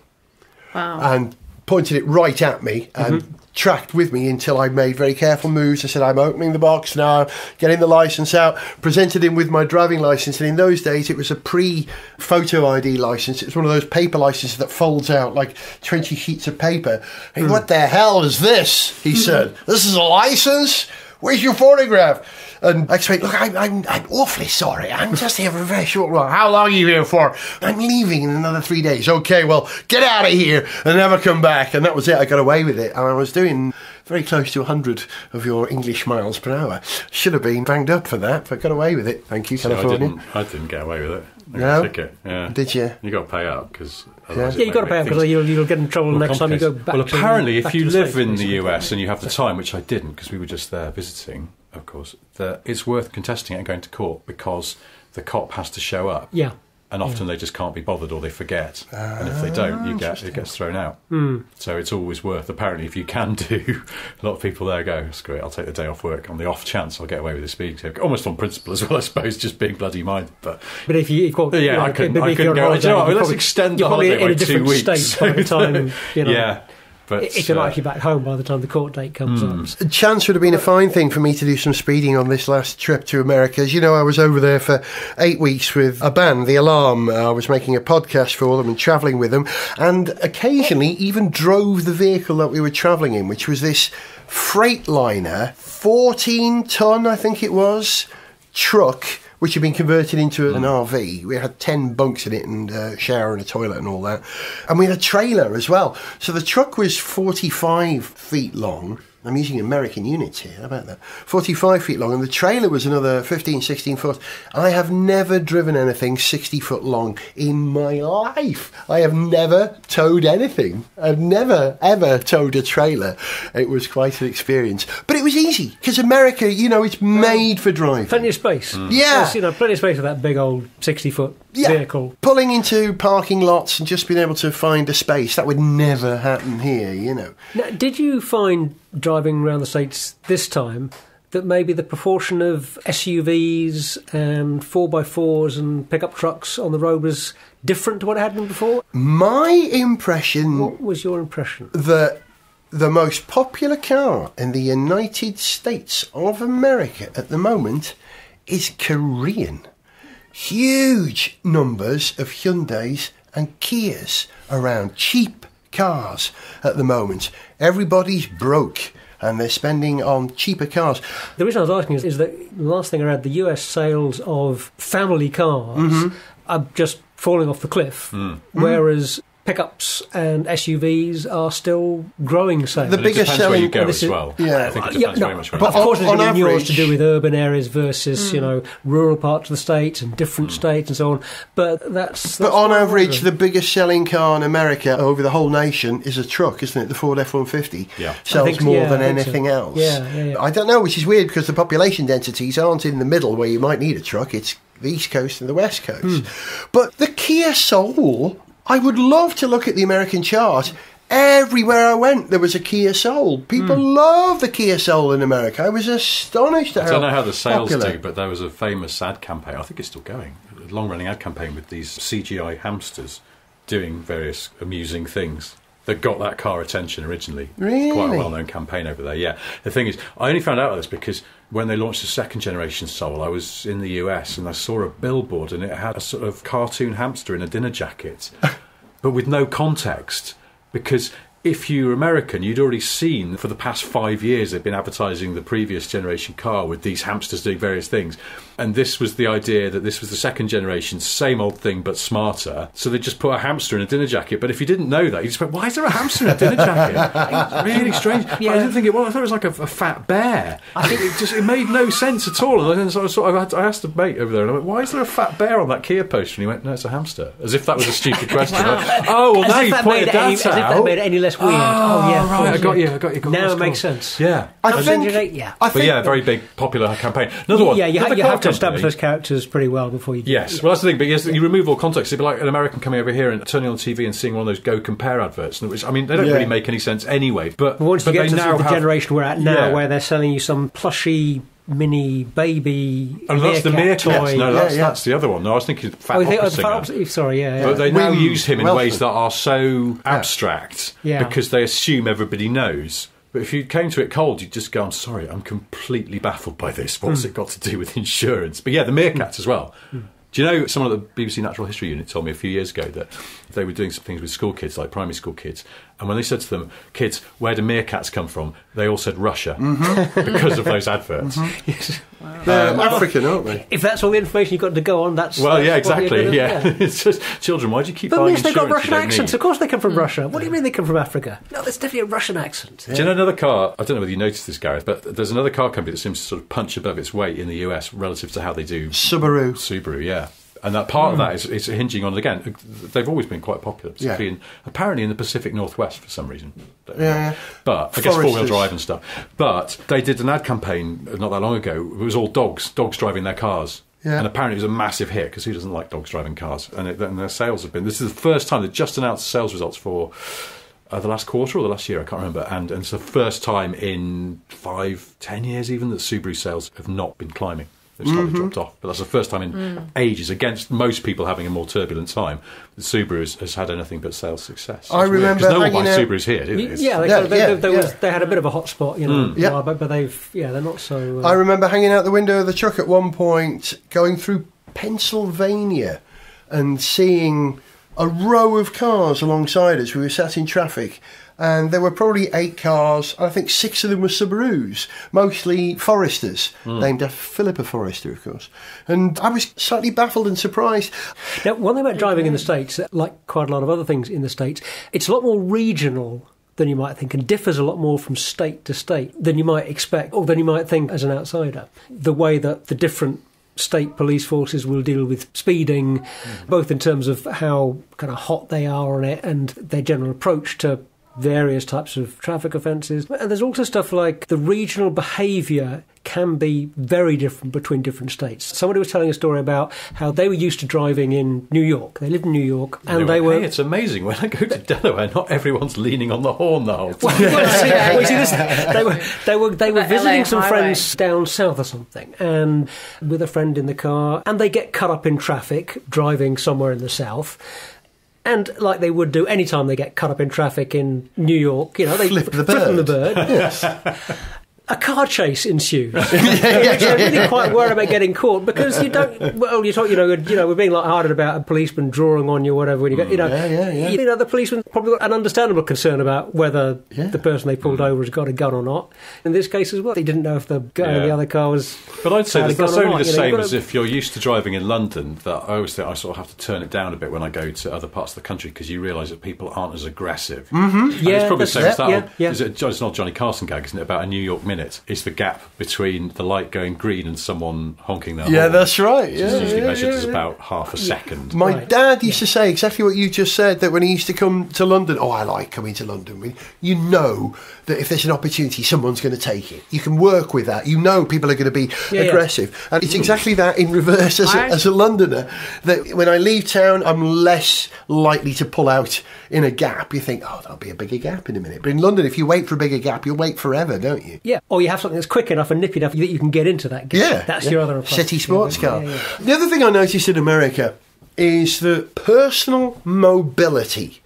Speaker 2: Wow.
Speaker 4: And pointed it right at me and tracked with me until I made very careful moves. I said, I'm opening the box now, getting the licence out, presented him with my driving licence. And in those days, it was a Prix photo ID licence. It's one of those paper licences that folds out like 20 sheets of paper. Hey, what the hell is this? He said, this is a licence? Where's your photograph? And I explained, look, I'm awfully sorry. I'm just here for a very short while. How long are you here for? I'm leaving in another 3 days. Okay, well, get out of here and never come back. And that was it. I got away with it. And I was doing very close to 100 of your English miles per hour. Should have been banged up for that, but got away with it. Thank you, California.
Speaker 5: I didn't get away with it. I got
Speaker 4: No?
Speaker 5: a ticket. Yeah.
Speaker 4: Did you?
Speaker 5: You got to pay up because
Speaker 3: Yeah, you've got to pay up because you'll get in trouble next time you go back.
Speaker 5: Well, apparently,
Speaker 3: back
Speaker 5: if you
Speaker 3: to the
Speaker 5: live
Speaker 3: States,
Speaker 5: in the
Speaker 3: basically.
Speaker 5: US and you have the time, which I didn't because we were just there visiting, of course, it's worth contesting it and going to court because the cop has to show up.
Speaker 3: Yeah.
Speaker 5: And often they just can't be bothered or they forget. And if they don't, it gets thrown out. So it's always worth, apparently, if you can do, a lot of people there go, screw it, I'll take the day off work on the off chance I'll get away with the speeding ticket. Almost on principle as well, I suppose, just being bloody minded. But
Speaker 3: if you've got...
Speaker 5: I couldn't go, you know what, let's extend the holiday by 2 weeks.
Speaker 3: By the time,
Speaker 5: yeah. But,
Speaker 3: if you're actually back home by the time the court date comes up.
Speaker 4: A chance would have been a fine thing for me to do some speeding on this last trip to America. As you know, I was over there for 8 weeks with a band, The Alarm. I was making a podcast for them and travelling with them, and occasionally even drove the vehicle that we were travelling in, which was this Freightliner, 14-ton, I think it was, truck, which had been converted into an RV. We had 10 bunks in it and a shower and a toilet and all that. And we had a trailer as well. So the truck was 45 feet long. I'm using American units here, how about that? 45 feet long, and the trailer was another 15, 16 foot. I have never driven anything 60 foot long in my life. I have never towed anything. I've never, ever towed a trailer. It was quite an experience. But it was easy, because America, it's made for driving.
Speaker 3: Plenty of space.
Speaker 4: Yeah.
Speaker 3: There's, plenty of space for that big old 60-foot vehicle.
Speaker 4: Pulling into parking lots and just being able to find a space, that would never happen here,
Speaker 3: Now, did you find, driving around the States this time, that maybe the proportion of SUVs and 4x4s and pickup trucks on the road was different to what it had been before?
Speaker 4: My impression...
Speaker 3: What was your impression?
Speaker 4: That the most popular car in the United States of America at the moment is Korean. Huge numbers of Hyundais and Kias around, cheap cars at the moment. Everybody's broke and they're spending on cheaper cars.
Speaker 3: The reason I was asking is that the last thing I read, the US sales of family cars are just falling off the cliff, whereas pickups and SUVs are still growing sales.
Speaker 4: The biggest
Speaker 5: selling
Speaker 4: selling
Speaker 5: where you go as well.
Speaker 4: Yeah,
Speaker 5: I think it depends very much where
Speaker 3: but of course, there's
Speaker 4: on
Speaker 3: nuance to do with urban areas versus rural parts of the state and different states and so on. But that's
Speaker 4: on average, the biggest selling car in America over the whole nation is a truck, isn't it? The Ford F-150 sells more than anything else.
Speaker 3: Yeah.
Speaker 4: I don't know, which is weird because the population densities aren't in the middle where you might need a truck. It's the East Coast and the West Coast. But the Kia Soul, I would love to look at the American chart. Everywhere I went, there was a Kia Soul. People love the Kia Soul in America. I was astonished at how
Speaker 5: I don't know how the sales
Speaker 4: popular.
Speaker 5: do, but there was a famous ad campaign, I think it's still going, a long-running ad campaign with these CGI hamsters doing various amusing things that got that car attention originally.
Speaker 4: Really?
Speaker 5: It's quite a well-known campaign over there, yeah. The thing is, I only found out about this because when they launched the second generation Soul, I was in the US and I saw a billboard and it had a sort of cartoon hamster in a dinner jacket, but with no context, because if you're American, you'd already seen for the past 5 years they've been advertising the previous generation car with these hamsters doing various things. And this was the idea that this was the second generation, same old thing but smarter. So they just put a hamster in a dinner jacket. But if you didn't know that, you just went, why is there a hamster in a dinner jacket? Really strange.
Speaker 3: Yeah.
Speaker 5: I didn't think it was. I thought it was like a fat bear. I think it made no sense at all. And then I asked the mate over there, and I went, why is there a fat bear on that Kia poster? And he went, no, it's a hamster. As if that was a stupid question.
Speaker 3: Wow.
Speaker 5: Like, oh, well, now you pointed that out.
Speaker 3: As if that made it any less weird. Oh, yeah.
Speaker 5: Right, I got you.
Speaker 3: Now it makes sense.
Speaker 5: Yeah.
Speaker 4: I think,
Speaker 5: very big, popular campaign. Another one.
Speaker 3: Yeah, you have to establish those characters pretty well before you do.
Speaker 5: Yes, well, that's the thing. But yes, you remove all context. It'd be like an American coming over here and turning on the TV and seeing one of those Go Compare adverts. Which, I mean, they don't really make any sense anyway. But
Speaker 3: once you get to the generation we're at now, where they're selling you some plushy mini baby
Speaker 5: that's the Meerkat
Speaker 3: toy.
Speaker 5: No, that's the other one. No, I was thinking Fat Opera Singer.
Speaker 3: Sorry, yeah.
Speaker 5: But they now use him in ways that are so abstract because they assume everybody knows. But if you came to it cold, you'd just go, I'm sorry, I'm completely baffled by this. What's it got to do with insurance? But yeah, the meerkats as well. Do you know, someone at the BBC Natural History Unit told me a few years ago that they were doing some things with school kids, like primary school kids, and when they said to them, kids, where do meerkats come from? They all said Russia, because of those adverts.
Speaker 3: Yes.
Speaker 4: They're African, aren't they?
Speaker 3: If that's all the information you've got to go on, that's...
Speaker 5: Well, yeah, exactly, yeah. It's just, children, why do you keep buying insurance?
Speaker 3: But they've got Russian accents. Of course they come from Russia. What do you mean they come from Africa? No, there's definitely a Russian accent.
Speaker 5: Do you know another car, I don't know whether you noticed this, Gareth, but there's another car company that seems to sort of punch above its weight in the US relative to how they do... Subaru, yeah. And that part of that is hinging on, again, they've always been quite popular, particularly apparently in the Pacific Northwest for some reason.
Speaker 4: Yeah.
Speaker 5: But I guess four-wheel drive and stuff. But they did an ad campaign not that long ago. It was all dogs driving their cars. And apparently it was a massive hit because who doesn't like dogs driving cars? And their sales have been... This is the first time they've just announced sales results for the last quarter or the last year, I can't remember. And it's the first time in 5-10 years even that Subaru sales have not been climbing. They've slightly dropped off. But that's the first time in ages, against most people having a more turbulent time, that Subaru has had anything but sales success.
Speaker 4: I remember
Speaker 5: because no one buys Subarus here, do they?
Speaker 3: They had a bit of a hot spot, but they're not so...
Speaker 4: I remember hanging out the window of the truck at one point, going through Pennsylvania and seeing a row of cars alongside us. We were sat in traffic, and there were probably 8 cars. I think 6 of them were Subarus, mostly Foresters, named after Philippa Forester, of course. And I was slightly baffled and surprised.
Speaker 3: Now, one thing about driving in the States, like quite a lot of other things in the States, it's a lot more regional than you might think, and differs a lot more from state to state than you might expect, or than you might think as an outsider. The way that the different state police forces will deal with speeding, both in terms of how kind of hot they are on it and their general approach to various types of traffic offences. And there's also stuff like the regional behaviour can be very different between different states. Somebody was telling a story about how they were used to driving in New York. They lived in New York, and they were...
Speaker 5: Hey, it's amazing. When I go to Delaware, not everyone's leaning on the horn the whole time.
Speaker 3: They were visiting some friends down south or something, and with a friend in the car, and they get cut up in traffic driving somewhere in the south. And like they would do any time they get cut up in traffic in New York, they flip the bird. Yes. A car chase ensues. I'm really quite worried about getting caught because you don't. Well, you talk. We're being light-hearted about a policeman drawing on you, or whatever. When you get, the policeman probably got an understandable concern about whether the person they pulled over has got a gun or not. In this case as well, they didn't know if the guy in the other car was.
Speaker 5: But I'd say that's only the same as if you're used to driving in London. That I always think I sort of have to turn it down a bit when I go to other parts of the country because you realise that people aren't as aggressive.
Speaker 3: Mm-hmm.
Speaker 5: Yeah, it's probably the same as that. It's not Johnny Carson gag, isn't it? About a New York minute. It's the gap between the light going green and someone honking their horn.
Speaker 4: Yeah, that's right.
Speaker 5: It's usually measured as about half a second.
Speaker 4: My dad used to say exactly what you just said, that when he used to come to London, I like coming to London. You know that if there's an opportunity, someone's going to take it. You can work with that. You know people are going to be aggressive. And it's exactly that in reverse as a Londoner, that when I leave town, I'm less likely to pull out in a gap. You think, there'll be a bigger gap in a minute. But in London, if you wait for a bigger gap, you'll wait forever, don't you?
Speaker 3: Yeah, or you have something that's quick enough and nippy enough that you can get into that gap.
Speaker 4: Yeah.
Speaker 3: That's your other approach.
Speaker 4: City sports car. The other thing I noticed in America is that personal mobility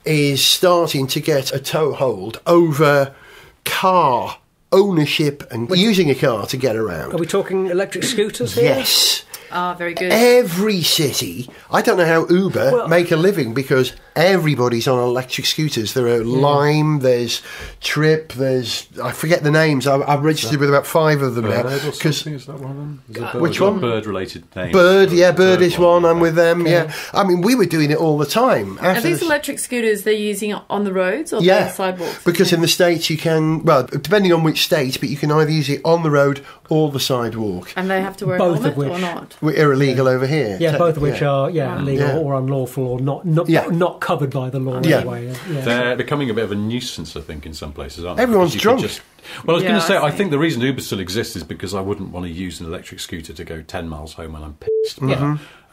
Speaker 4: is starting to get a toehold over car ownership and using a car to get around.
Speaker 3: Are we talking electric scooters here?
Speaker 4: Yes.
Speaker 2: Ah, very good.
Speaker 4: Every city. I don't know how Uber make a living because everybody's on electric scooters. There are Lime, there's Trip, I forget the names. I've registered with about 5 of them now.
Speaker 5: Is that one of them?
Speaker 4: Which one?
Speaker 5: Bird-related name.
Speaker 4: Bird is one. I'm with them. Yeah. I mean, we were doing it all the time.
Speaker 2: Are these electric scooters they're using on the roads or the sidewalks?
Speaker 4: Because in the States you can, depending on which state, but you can either use it on the road or the sidewalk.
Speaker 2: And they have to wear a helmet or not?
Speaker 4: We're illegal over here.
Speaker 3: Yeah, both of which are illegal or unlawful or not covered by the law anyway.
Speaker 5: They're becoming a bit of a nuisance, I think, in some places, aren't they?
Speaker 4: Everyone's drunk.
Speaker 5: I was going to say, I think the reason Uber still exists is because I wouldn't want to use an electric scooter to go 10 miles home when I'm pissed.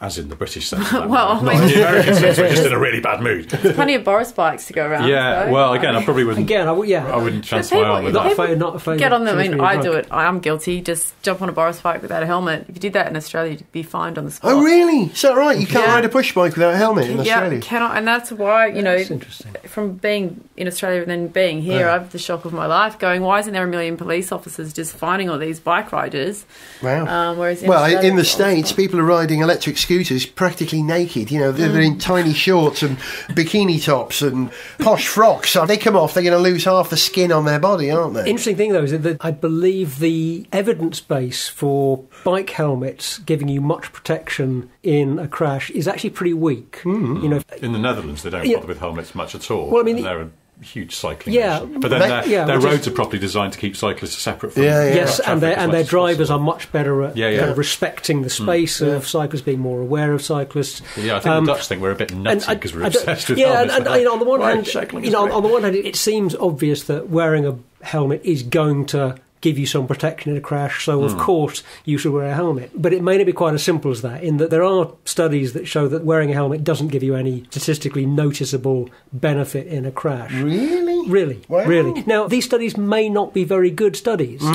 Speaker 5: As in the British sense.
Speaker 2: The
Speaker 5: American sense, we're just in a really bad mood.
Speaker 2: There's plenty of Boris bikes to go around.
Speaker 5: Yeah,
Speaker 2: so.
Speaker 5: well, again, I probably wouldn't.
Speaker 3: I
Speaker 5: wouldn't chance my arm with that.
Speaker 3: Not a
Speaker 2: get on them. I mean, I do it. I'm guilty. Just jump on a Boris bike without a helmet. If you did that in Australia, you'd be fined on the spot.
Speaker 4: Oh, really? Is that right? You can't ride a push bike without a helmet in Australia?
Speaker 2: Yeah, cannot. And that's why,
Speaker 3: that's interesting.
Speaker 2: From being in Australia and then being here, I've the shock of my life going, why isn't there 1 million police officers just finding all these bike riders?
Speaker 4: Wow.
Speaker 2: Whereas
Speaker 4: in the States, people are riding electric scooters practically naked. They're in tiny shorts and bikini tops and posh frocks. So they come off, they're going to lose half the skin on their body, aren't they?
Speaker 3: Interesting thing, though, is that I believe the evidence base for bike helmets giving you much protection in a crash is actually pretty weak.
Speaker 5: In the Netherlands, they don't bother with helmets much at all.
Speaker 3: Well, I mean,
Speaker 5: they're a huge cycling nation. But then their roads are properly designed to keep cyclists separate from
Speaker 3: yes, and their drivers are much better at kind of respecting the space of cyclists, being more aware of cyclists.
Speaker 5: Yeah, I think the Dutch think we're a bit nutty because we're obsessed with helmets.
Speaker 3: On the one hand, it seems obvious that wearing a helmet is going to give you some protection in a crash, so of course you should wear a helmet. But it may not be quite as simple as that, in that there are studies that show that wearing a helmet doesn't give you any statistically noticeable benefit in a crash.
Speaker 4: Really?
Speaker 3: Really,
Speaker 4: Wow.
Speaker 3: really. Now, these studies may not be very good studies. It's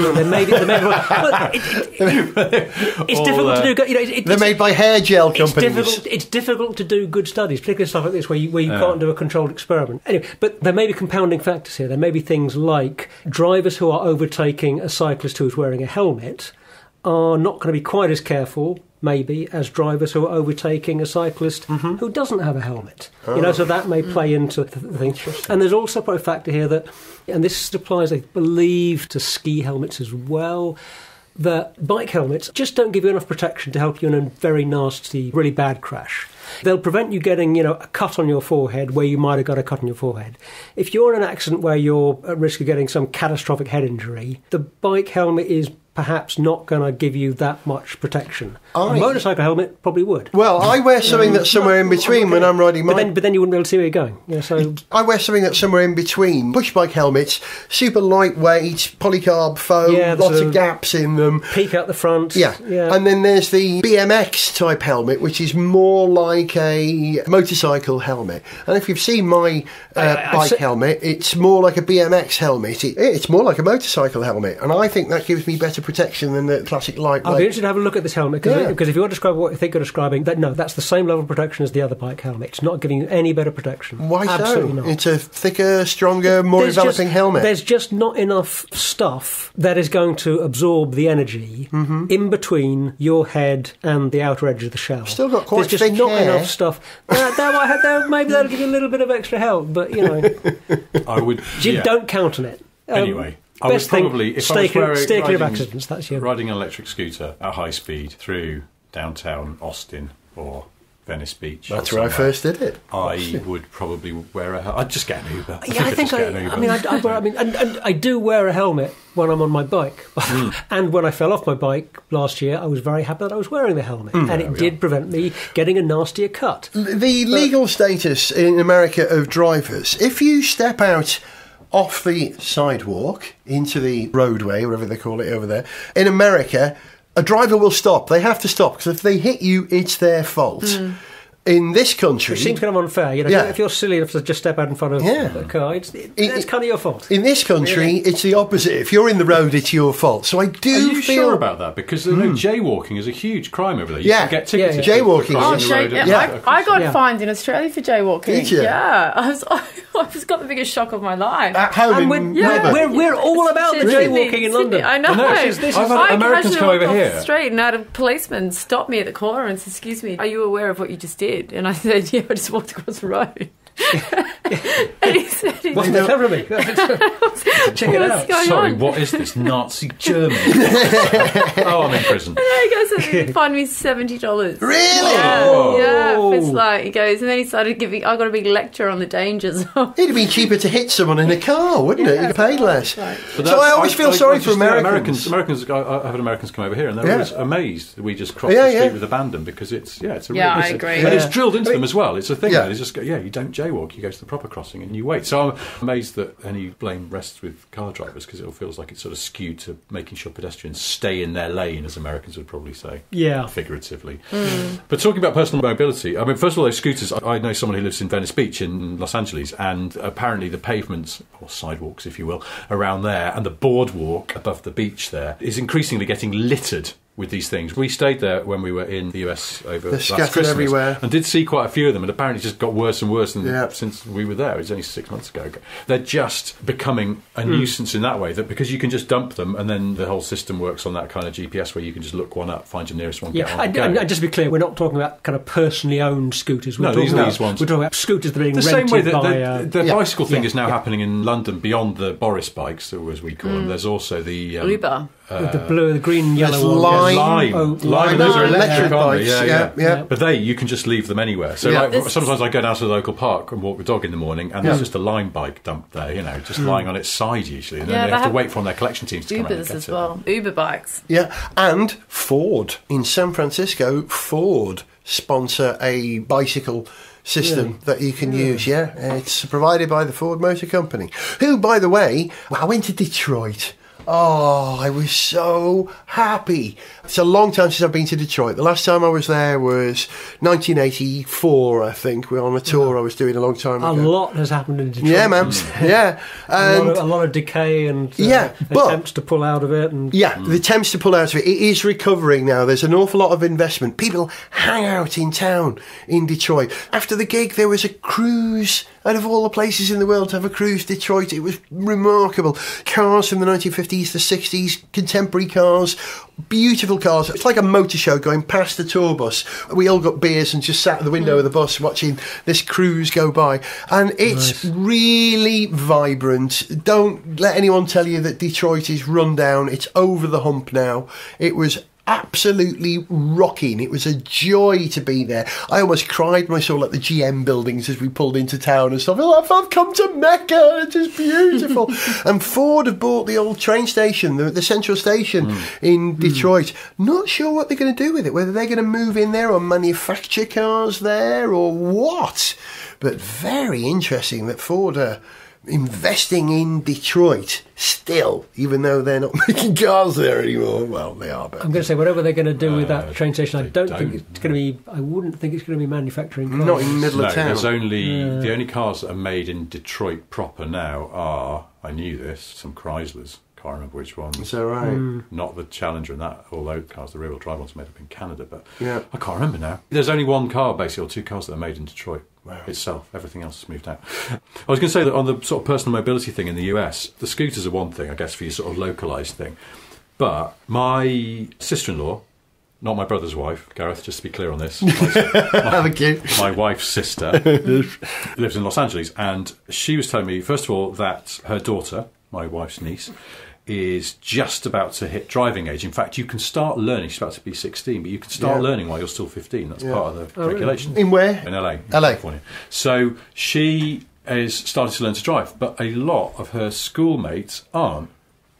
Speaker 3: difficult to do.
Speaker 4: They're made by hair gel companies.
Speaker 3: It's difficult to do good studies, particularly stuff like this where you can't do a controlled experiment. Anyway, but there may be compounding factors here. There may be things like drivers who are overtaking a cyclist who is wearing a helmet are not going to be quite as careful, maybe, as drivers who are overtaking a cyclist who doesn't have a helmet. So that may play into the thing. And there's also a factor here that, and this applies, I believe, to ski helmets as well, that bike helmets just don't give you enough protection to help you in a very nasty, really bad crash. They'll prevent you getting, a cut on your forehead where you might have got a cut on your forehead. If you're in an accident where you're at risk of getting some catastrophic head injury, the bike helmet is perhaps not going to give you that much protection. A motorcycle helmet probably would.
Speaker 4: Well, I wear something that's somewhere in between when I'm riding my...
Speaker 3: But then you wouldn't be able to see where you're going. So
Speaker 4: I wear something that's somewhere in between. Push bike helmets, super lightweight, polycarb foam, lots of gaps in them.
Speaker 3: Peak out the front.
Speaker 4: Yeah. And then there's the BMX type helmet, which is more like a motorcycle helmet. And if you've seen my bike helmet, it's more like a BMX helmet. It's more like a motorcycle helmet. And I think that gives me better protection than the classic lightweight.
Speaker 3: I'll be interested to have a look at this helmet, because if you're describing what you think you're describing, that's the same level of protection as the other bike helmet. It's not giving you any better protection.
Speaker 4: Why
Speaker 3: Absolutely
Speaker 4: so?
Speaker 3: Not.
Speaker 4: It's a thicker, stronger, more developing helmet.
Speaker 3: There's just not enough stuff that is going to absorb the energy in between your head and the outer edge of the shell.
Speaker 4: Still got quite
Speaker 3: There's
Speaker 4: thick
Speaker 3: just not
Speaker 4: hair.
Speaker 3: enough stuff. Maybe that'll give you a little bit of extra help, but
Speaker 5: I would.
Speaker 3: Don't count on it.
Speaker 5: Anyway. I would probably, if I was
Speaker 3: stay clear of accidents, that's your...
Speaker 5: riding an electric scooter at high speed through downtown Austin or Venice Beach.
Speaker 4: That's where I first did it.
Speaker 5: I would probably wear a helmet. I'd just get an Uber.
Speaker 3: I do wear a helmet when I'm on my bike. And when I fell off my bike last year, I was very happy that I was wearing the helmet. And it did prevent me getting a nastier cut.
Speaker 4: The legal status in America of drivers, if you step out off the sidewalk into the roadway, whatever they call it over there, in America, a driver will stop. They have to stop, because if they hit you, it's their fault. In this country...
Speaker 3: It seems kind of unfair. If you're silly enough to just step out in front of a car, it's kind of your fault.
Speaker 4: In this country, it's the opposite. If you're in the road, it's your fault. So I do feel...
Speaker 5: Are you sure about that? Because jaywalking is a huge crime over there. You can get tickets.
Speaker 4: Jaywalking.
Speaker 2: I got fined in Australia for jaywalking.
Speaker 4: Did you?
Speaker 2: Yeah. I just got the biggest shock of my life.
Speaker 4: At home in Melbourne.
Speaker 3: We're all about the jaywalking in London.
Speaker 2: I know.
Speaker 5: I've had Americans come over here.
Speaker 2: Straight and had a policeman stop me at the corner and said, "Excuse me, are you aware of what you just did?" And I said, "Yeah, I just walked across the road." And he said,
Speaker 3: "What's the cover of me? Check it out."
Speaker 5: Sorry, what is this Nazi Germany? I'm in prison.
Speaker 2: And then he goes, "He fined me $70."
Speaker 4: Really?
Speaker 2: Yeah. It's like, he goes, and then he started giving. I got a big lecture on the dangers.
Speaker 4: It'd have been cheaper to hit someone in a car, wouldn't it? You'd paid less.
Speaker 2: Right.
Speaker 4: So I always feel sorry for Americans.
Speaker 5: I've had Americans come over here, and they're always amazed that we just cross the street with abandon, because it's a
Speaker 2: I agree.
Speaker 5: And it's drilled into them as well. It's a thing. It's just you don't jaywalk, you go to the proper crossing and you wait. So I'm amazed that any blame rests with car drivers, because it all feels like it's sort of skewed to making sure pedestrians stay in their lane, as Americans would probably say, figuratively. But talking about personal mobility, I mean, first of all, those scooters, I know someone who lives in Venice Beach in Los Angeles, and apparently the pavements, or sidewalks if you will, around there, and the boardwalk above the beach there is increasingly getting littered with these things. We stayed there when we were in the US over last Christmas,
Speaker 4: everywhere,
Speaker 5: and did see quite a few of them, and apparently it's just got worse and worse since we were there. It was only 6 months ago. They're just becoming a nuisance in that way, that because you can just dump them, and then the whole system works on that kind of GPS where you can just look one up, find your nearest one, get on,
Speaker 3: and just to be clear, we're not talking about kind of personally owned scooters.
Speaker 5: These ones.
Speaker 3: We're talking about scooters that are being
Speaker 5: the
Speaker 3: rented
Speaker 5: same way that
Speaker 3: by...
Speaker 5: the bicycle thing is now happening in London, beyond the Boris bikes, as we call them. There's also the...
Speaker 2: Uber.
Speaker 3: The blue, the green, yellow
Speaker 4: one.
Speaker 5: Lime. Those are electric bikes.
Speaker 4: Yeah.
Speaker 5: But you can just leave them anywhere. So sometimes I go down to the local park and walk the dog in the morning, and there's just a Lime bike dumped there, just lying on its side usually. And then they have to wait for one of their collection teams to come out and get
Speaker 2: as well. Uber bikes.
Speaker 4: Yeah, and Ford. In San Francisco, Ford sponsor a bicycle system that you can use. It's provided by the Ford Motor Company, who, by the way, I went to Detroit Oh, I was so happy. It's a long time since I've been to Detroit. The last time I was there was 1984, I think. We're on a tour I was doing a long time ago.
Speaker 3: A lot has happened in Detroit.
Speaker 4: Yeah, man. Yeah. And
Speaker 3: a lot of decay and attempts to pull out of it. And
Speaker 4: the attempts to pull out of it. It is recovering now. There's an awful lot of investment. People hang out in town in Detroit. After the gig, there was a cruise. Out of all the places in the world to have a cruise, Detroit, it was remarkable. Cars from the 1950s, the 60s, contemporary cars, beautiful cars. It's like a motor show going past the tour bus. We all got beers and just sat at the window of the bus watching this cruise go by. And it's really vibrant. Don't let anyone tell you that Detroit is run down. It's over the hump now. It was absolutely rocking. It was a joy to be there. I almost cried when I saw like the GM buildings as we pulled into town and stuff. I've come to Mecca. It is beautiful. And Ford have bought the old train station, the central station in Detroit. Not sure what they're going to do with it, whether they're going to move in there or manufacture cars there or what. But very interesting that Ford are investing in Detroit still, even though they're not making cars there anymore. Well, they are. But
Speaker 3: I'm going to say whatever they're going to do with that train station, I think it's going to be. I wouldn't think it's going to be manufacturing cars.
Speaker 4: Not in the middle of town.
Speaker 5: There's only the only cars that are made in Detroit proper now are, I knew this, some Chryslers. Can't remember which ones.
Speaker 4: Is that right?
Speaker 5: Not the Challenger and that, although cars, the rear-wheel drive ones, made up in Canada, but
Speaker 4: I
Speaker 5: can't remember now. There's only one car, basically, or two cars that are made in Detroit itself. Everything else has moved out. I was going to say that on the sort of personal mobility thing in the US, the scooters are one thing, I guess, for your sort of localised thing. But my sister-in-law, not my brother's wife, Gareth, just to be clear on this. My wife's sister lives in Los Angeles, and she was telling me, first of all, that her daughter, my wife's niece, is just about to hit driving age. In fact, you can start learning. She's about to be 16, but you can start learning while you're still 15. That's part of the regulation.
Speaker 4: Really? In where?
Speaker 5: In LA. California. So she is starting to learn to drive, but a lot of her schoolmates aren't,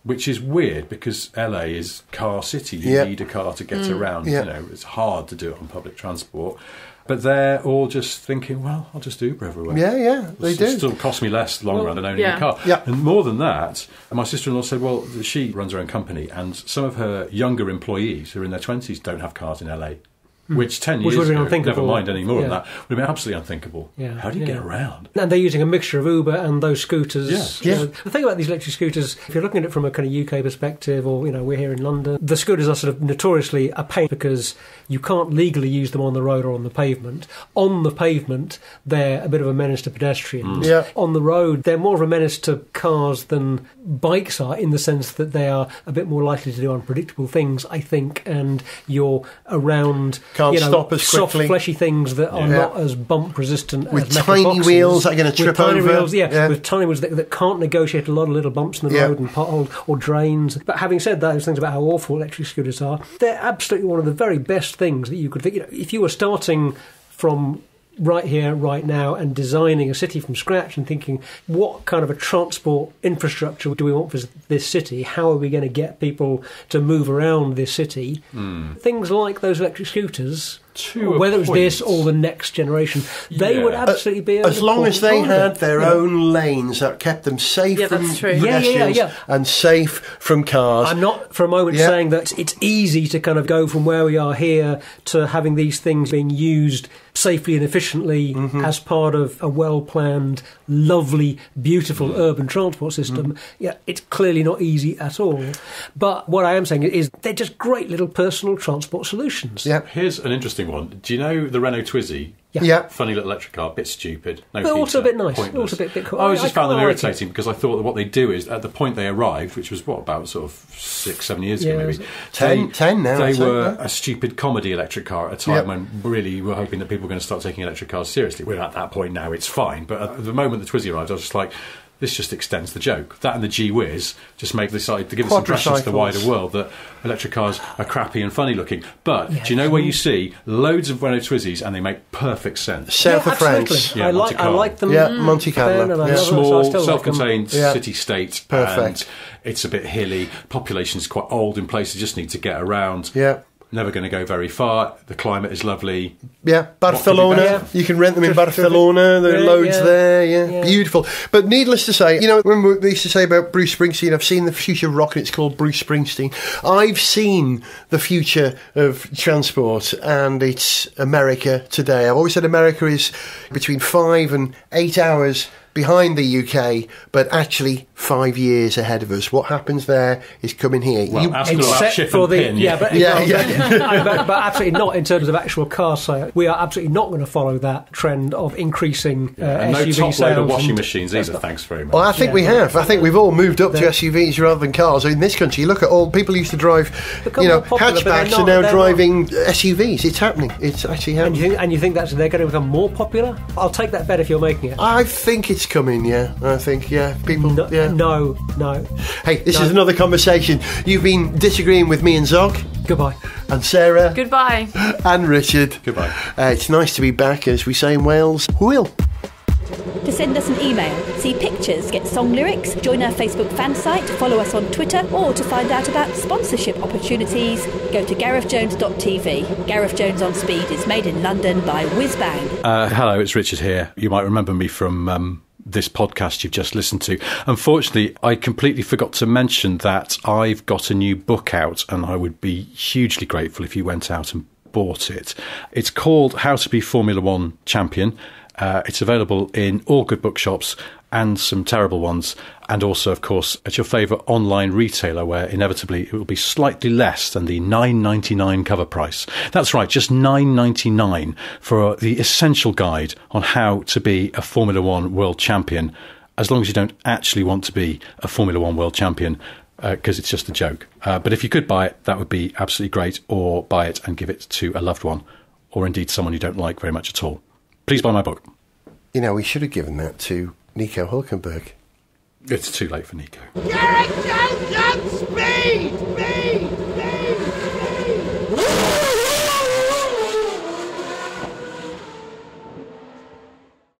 Speaker 5: which is weird because LA is car city. You need a car to get around. You know, it's hard to do it on public transport. But they're all just thinking, well, I'll just Uber everywhere.
Speaker 4: Yeah, they do.
Speaker 5: It'll still cost me less long run than owning a car.
Speaker 4: Yeah.
Speaker 5: And more than that, my sister-in-law said, well, she runs her own company, and some of her younger employees who are in their 20s don't have cars in LA. Which 10 years ago, never mind any more than that, would have been absolutely unthinkable. How do you get around?
Speaker 3: And they're using a mixture of Uber and those scooters.
Speaker 4: The
Speaker 3: thing about these electric scooters, if you're looking at it from a kind of UK perspective, or, we're here in London, the scooters are sort of notoriously a pain because you can't legally use them on the road or on the pavement. On the pavement, they're a bit of a menace to pedestrians. On the road, they're more of a menace to cars than bikes are, in the sense that they are a bit more likely to do unpredictable things, I think, and you're around...
Speaker 4: Can't stop as quickly.
Speaker 3: Soft, fleshy things that are not as bump resistant
Speaker 4: with
Speaker 3: as metal
Speaker 4: tiny
Speaker 3: boxes.
Speaker 4: wheels that are going to trip over.
Speaker 3: With tiny wheels that can't negotiate a lot of little bumps in the road and potholes or drains. But having said those things about how awful electric scooters are, they're absolutely one of the very best things that you could think. If you were starting from right here, right now, and designing a city from scratch and thinking, what kind of a transport infrastructure do we want for this city? How are we going to get people to move around this city? Things like those electric scooters, whether it was this or the next generation, they would absolutely be
Speaker 4: as long as they had their own lanes that kept them safe from pedestrians and safe from cars.
Speaker 3: I'm not for a moment saying that it's easy to kind of go from where we are here to having these things being used safely and efficiently as part of a well-planned, lovely, beautiful urban transport system. It's clearly not easy at all. But what I am saying is they're just great little personal transport solutions.
Speaker 5: Here's an interesting one. Do you know the Renault Twizy? Funny little electric car, bit stupid. No, but
Speaker 3: also a bit nice.
Speaker 5: Pointless.
Speaker 3: Also a bit cool.
Speaker 5: I always just found them irritating because I thought that what they do is, at the point they arrived, which was about sort of 6-7 years ago maybe.
Speaker 4: 10 now.
Speaker 5: They were a stupid comedy electric car at a time when really we were hoping that people were going to start taking electric cars seriously. We're at that point now, it's fine. But at the moment the Twizy arrived, I was just like, this just extends the joke. That and the G-Whiz just make this to give this impression to the wider world that electric cars are crappy and funny looking. But do you know where you see loads of Renault Twizzys and they make perfect sense?
Speaker 4: South of France.
Speaker 3: I like them.
Speaker 4: Monte Carlo.
Speaker 5: Small, self-contained city-state.
Speaker 4: Perfect.
Speaker 5: And it's a bit hilly. Population's quite old in places, just need to get around. never going to go very far. The climate is lovely.
Speaker 4: Yeah, Barcelona. You can rent them in Barcelona. There are loads there. Yeah, beautiful. But needless to say, you know, when we used to say about Bruce Springsteen, I've seen the future of rock, and it's called Bruce Springsteen. I've seen the future of transport, and it's America today. I've always said America is between 5 and 8 hours behind the UK, but actually 5 years ahead of us. What happens there is coming here.
Speaker 5: Well, except for the
Speaker 3: pin, but absolutely not in terms of actual car sale. We are absolutely not going to follow that trend of increasing
Speaker 5: and
Speaker 3: SUV
Speaker 5: no top
Speaker 3: sales
Speaker 5: load of washing machines either. Thanks very much.
Speaker 4: Well, I think we have. I think we've all moved up to SUVs rather than cars. In this country, look at all people used to drive, hatchbacks are now driving SUVs. It's happening. It's actually happening.
Speaker 3: And you think they're going to become more popular? I'll take that bet if you're making it.
Speaker 4: I think it's coming. I think people.
Speaker 3: No.
Speaker 4: Hey, this is another conversation. You've been disagreeing with me and Zog.
Speaker 3: Goodbye.
Speaker 4: And Sarah.
Speaker 2: Goodbye.
Speaker 4: And Richard.
Speaker 5: Goodbye.
Speaker 4: It's nice to be back, as we say in Wales. Will.
Speaker 1: To send us an email, see pictures, get song lyrics, join our Facebook fan site, follow us on Twitter, or to find out about sponsorship opportunities, go to garethjones.tv. Gareth Jones on Speed is made in London by Whizbang.
Speaker 5: Hello, it's Richard here. You might remember me from this podcast you've just listened to. Unfortunately, I completely forgot to mention that I've got a new book out, and I would be hugely grateful if you went out and bought it. It's called How to Be Formula One Champion. It's available in all good bookshops and some terrible ones, and also, of course, at your favourite online retailer, where inevitably it will be slightly less than the $9.99 cover price. That's right, just $9.99 for the essential guide on how to be a Formula One world champion, as long as you don't actually want to be a Formula One world champion, because it's just a joke. But if you could buy it, that would be absolutely great, or buy it and give it to a loved one, or indeed someone you don't like very much at all. Please buy my book.
Speaker 4: You know, we should have given that to Nico Hulkenberg.
Speaker 5: It's too late for Nico.
Speaker 6: Gareth Jones on Speed!